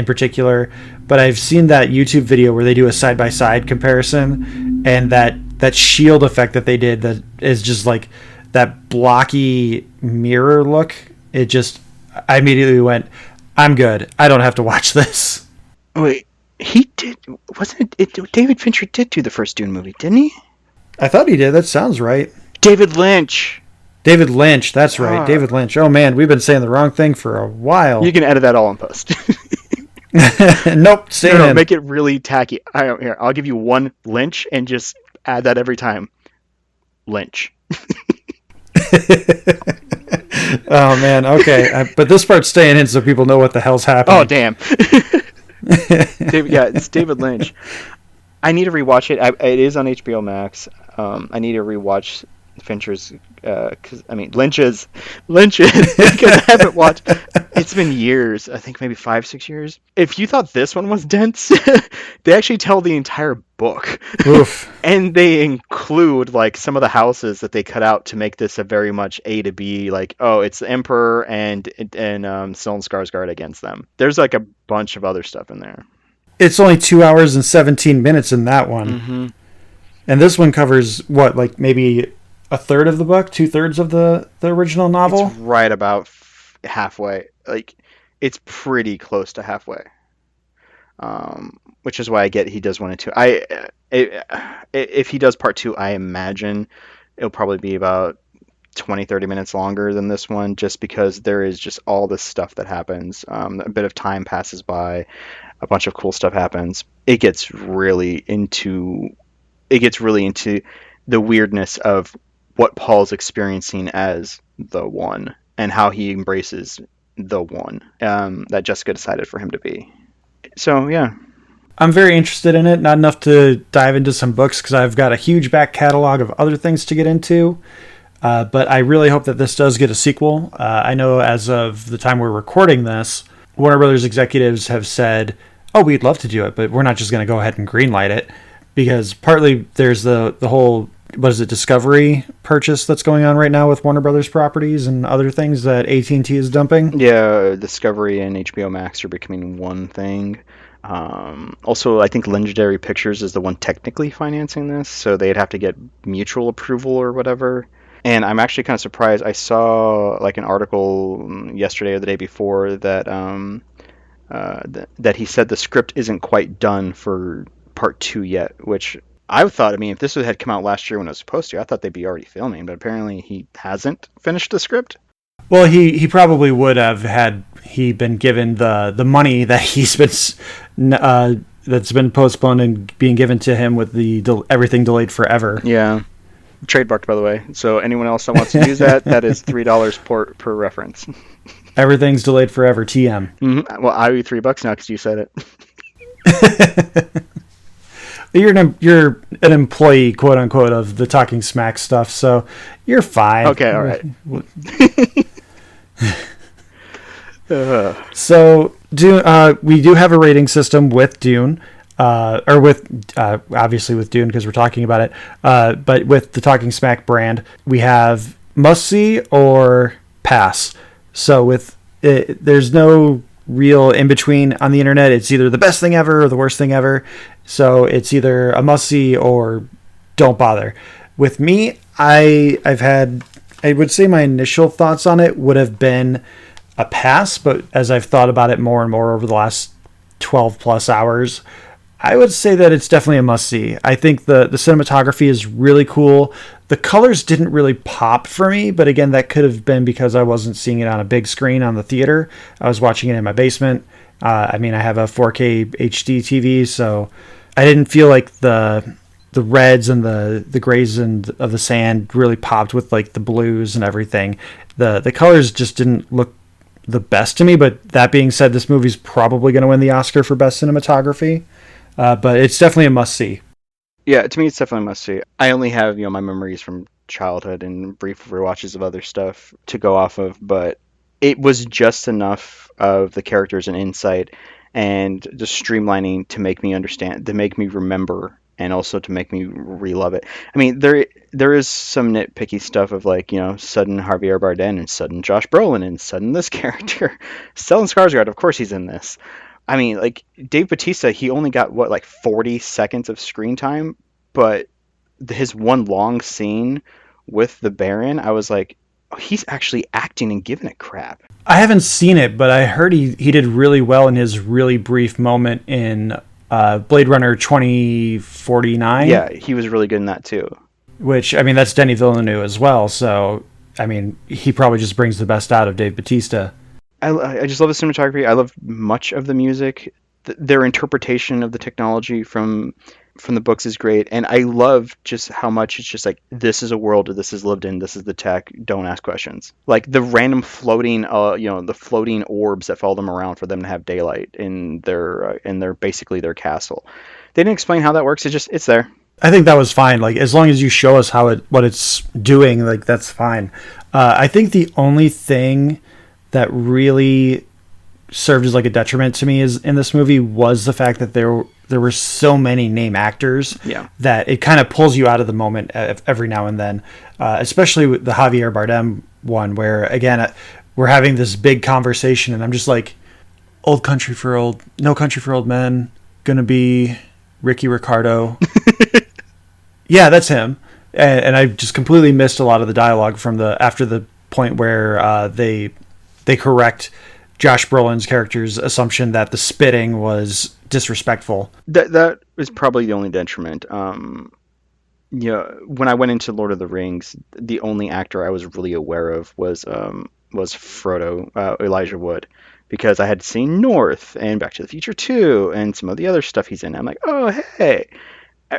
particular. But I've seen that YouTube video where they do a side by side comparison, and that shield effect that they did that is just like that blocky mirror look. It just, I immediately went, I'm good. I don't have to watch this. Wait, he did, wasn't it? David Fincher did do the first Dune movie, didn't he? I thought he did. That sounds right. David Lynch. David Lynch. That's right. David Lynch. Oh man, we've been saying the wrong thing for a while. You can edit that all in post. Nope. Stay in. Make it really tacky. Here, I'll give you one Lynch and just add that every time. Lynch. Oh man. Okay, but this part's staying in so people know what the hell's happening. Oh damn. It's David Lynch. I need to rewatch it. It is on HBO Max. I need to rewatch Fincher's, Lynch's, because I haven't watched. It's been years. I think maybe 5-6 years. If you thought this one was dense, they actually tell the entire book. Oof. And they include like some of the houses that they cut out to make this a very much A to B. Like, oh, it's the Emperor and Stellan Skarsgård against them. There's like a bunch of other stuff in there. It's only 2 hours and 17 minutes in that one. Mm-hmm. And this one covers what, like maybe a third of the book, 2/3 of the original novel? It's right about halfway. Like, it's pretty close to halfway. Which is why I get he does 1 and 2. If he does part 2, I imagine it'll probably be about 20-30 minutes longer than this one, just because there is just all this stuff that happens. A bit of time passes by, a bunch of cool stuff happens. It gets really into the weirdness of what Paul's experiencing as the One and how he embraces the One that Jessica decided for him to be. So yeah, I'm very interested in it. Not enough to dive into some books because I've got a huge back catalog of other things to get into. But I really hope that this does get a sequel. I know as of the time we're recording this, Warner Brothers executives have said, oh, we'd love to do it, but we're not just going to go ahead and greenlight it. Because partly there's the whole, Discovery purchase that's going on right now with Warner Brothers properties and other things that AT&T is dumping. Yeah, Discovery and HBO Max are becoming one thing. Also, I think Legendary Pictures is the one technically financing this, so they'd have to get mutual approval or whatever. And I'm actually kind of surprised. I saw like an article yesterday or the day before that that he said the script isn't quite done for part 2 yet, which I thought, if this had come out last year when it was supposed to, I thought they'd be already filming, but apparently he hasn't finished the script. Well, he probably would have had he been given the money that he's been that's been postponed and being given to him with the everything delayed forever. Yeah, trademarked, by the way. So anyone else that wants to use that is $3 per reference. Everything's delayed forever. TM. Mm-hmm. Well, I owe you $3 now because you said it. You're an employee, quote unquote, of the Talking Smack stuff, so you're fine. Okay, all right. So, Dune, we do have a rating system with Dune, or with obviously with Dune because we're talking about it. But with the Talking Smack brand, we have must see or pass. So with it, there's no real in between on the internet. It's either the best thing ever or the worst thing ever. So it's either a must see or don't bother. With me, I would say my initial thoughts on it would have been a pass, but as I've thought about it more and more over the last 12 plus hours, I would say that it's definitely a must see. I think the cinematography is really cool. The colors didn't really pop for me, but again, that could have been because I wasn't seeing it on a big screen on the theater. I was watching it in my basement. I have a 4K HD TV, so I didn't feel like the reds and the grays and of the sand really popped with like the blues and everything. The colors just didn't look the best to me, but that being said, this movie's probably going to win the Oscar for best cinematography. But it's definitely a must-see. Yeah, to me, it's definitely a must-see. I only have, my memories from childhood and brief rewatches of other stuff to go off of, but it was just enough of the characters and insight and just streamlining to make me understand, to make me remember and also to make me re-love it. I mean, there is some nitpicky stuff of like, sudden Javier Bardem and sudden Josh Brolin and sudden this character, Stellan Skarsgård. Of course, he's in this. I mean, like Dave Bautista, he only got what, like 40 seconds of screen time, but his one long scene with the Baron, I was like, oh, he's actually acting and giving a crap. I haven't seen it, but I heard he did really well in his really brief moment in Blade Runner 2049. Yeah, he was really good in that too. Which, I mean, that's Denis Villeneuve as well. So, I mean, he probably just brings the best out of Dave Bautista. I just love the cinematography. I love much of the music. Their interpretation of the technology from the books is great, and I love just how much it's just like, this is a world that this is lived in. This is the tech. Don't ask questions. Like the random floating, the floating orbs that follow them around for them to have daylight in their basically their castle. They didn't explain how that works. It's there. I think that was fine. Like, as long as you show us what it's doing, like, that's fine. I think the only thing that really served as like a detriment to me is in this movie was the fact that there were so many name actors that it kind of pulls you out of the moment every now and then, especially with the Javier Bardem one, where again we're having this big conversation and I'm just like, No Country for Old Men, gonna be Ricky Ricardo. Yeah, that's him. And I just completely missed a lot of the dialogue from after the point where they correct Josh Brolin's character's assumption that the spitting was disrespectful. That is probably the only detriment. When I went into Lord of the Rings, the only actor I was really aware of was Frodo, Elijah Wood, because I had seen North and Back to the Future 2 and some of the other stuff he's in. I'm like, oh hey.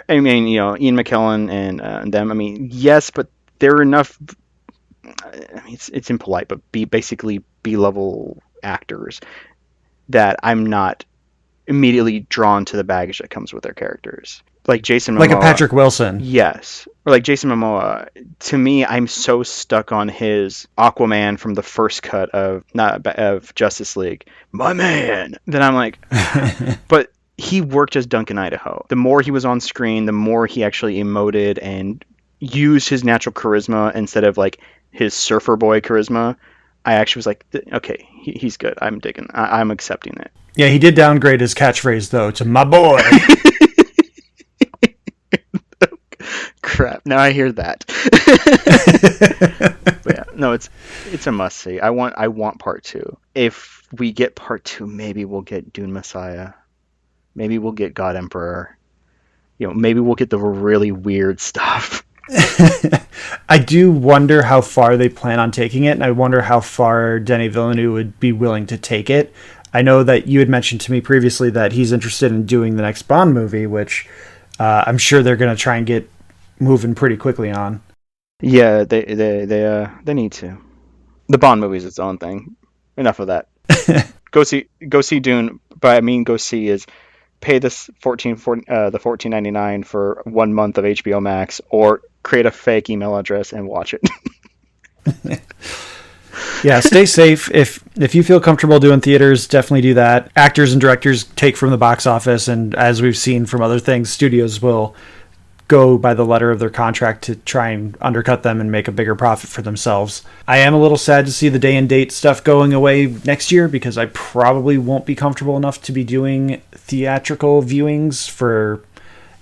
I mean, Ian McKellen and them. I mean, yes, but they're enough. I mean, it's impolite, but basically B-level actors that I'm not immediately drawn to the baggage that comes with their characters. Like Jason Momoa. Like a Patrick Wilson. Yes. Or like Jason Momoa. To me, I'm so stuck on his Aquaman from the first cut of Justice League. My man! Then I'm like, but he worked as Duncan Idaho. The more he was on screen, the more he actually emoted and used his natural charisma instead of like his surfer boy charisma. I actually was like, okay, he's good. I'm digging. I'm accepting it. Yeah, he did downgrade his catchphrase though to my boy. Crap! Now I hear that. But yeah, no, it's a must see. I want part 2. If we get part 2, maybe we'll get Dune Messiah. Maybe we'll get God Emperor. Maybe we'll get the really weird stuff. I do wonder how far they plan on taking it, and I wonder how far Denis Villeneuve would be willing to take it. I know that you had mentioned to me previously that he's interested in doing the next Bond movie, which I'm sure they're going to try and get moving pretty quickly on. Yeah, they need to. The Bond movie is its own thing. Enough of that. Go see Dune. But I mean, go see is pay this $14.99 for 1 month of HBO Max, or create a fake email address and watch it. Yeah, stay safe. If you feel comfortable doing theaters, definitely do that. Actors and directors take from the box office, and as we've seen from other things, studios will go by the letter of their contract to try and undercut them and make a bigger profit for themselves. I am a little sad to see the day and date stuff going away next year, because I probably won't be comfortable enough to be doing theatrical viewings for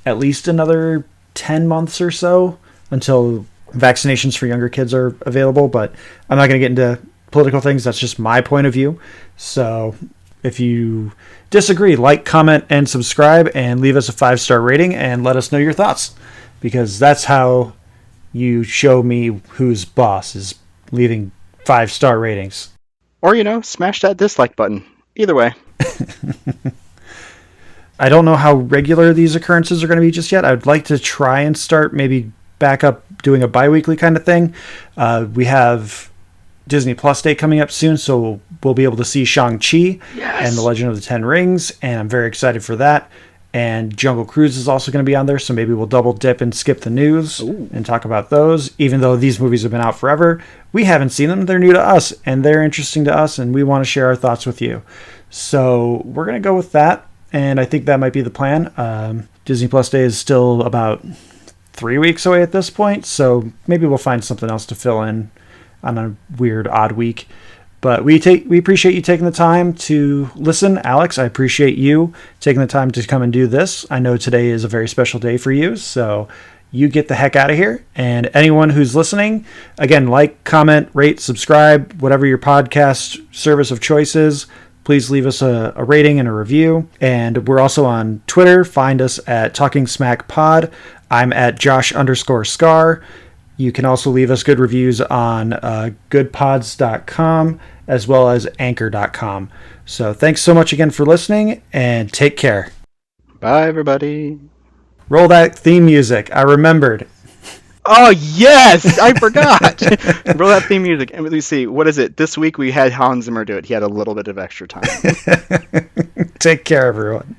at least another 10 months or so until vaccinations for younger kids are available. But I'm not going to get into political things. That's just my point of view. So if you disagree, like, comment, and subscribe, and leave us a 5-star rating and let us know your thoughts, because that's how you show me who's boss, is leaving 5-star ratings. Or, smash that dislike button. Either way. I don't know how regular these occurrences are going to be just yet. I would like to try and start maybe back up doing a bi-weekly kind of thing. We have Disney Plus Day coming up soon, so we'll be able to see Shang-Chi and The Legend of the Ten Rings, and I'm very excited for that. And Jungle Cruise is also going to be on there, so maybe we'll double dip and skip the news and talk about those. Even though these movies have been out forever, we haven't seen them. They're new to us, and they're interesting to us, and we want to share our thoughts with you. So we're going to go with that, and I think that might be the plan. Disney Plus Day is still about 3 weeks away at this point, so maybe we'll find something else to fill in on a weird, odd week. But we appreciate you taking the time to listen. Alex, I appreciate you taking the time to come and do this. I know today is a very special day for you, so you get the heck out of here. And anyone who's listening, again, like, comment, rate, subscribe, whatever your podcast service of choice is. Please leave us a rating and a review. And we're also on Twitter. Find us at Talking Smack Pod. I'm at Josh_Scar. You can also leave us good reviews on goodpods.com as well as anchor.com. So thanks so much again for listening, and take care. Bye, everybody. Roll that theme music. I remembered. Oh, yes! I forgot! Roll that theme music. And let me see. What is it? This week we had Hans Zimmer do it. He had a little bit of extra time. Take care, everyone.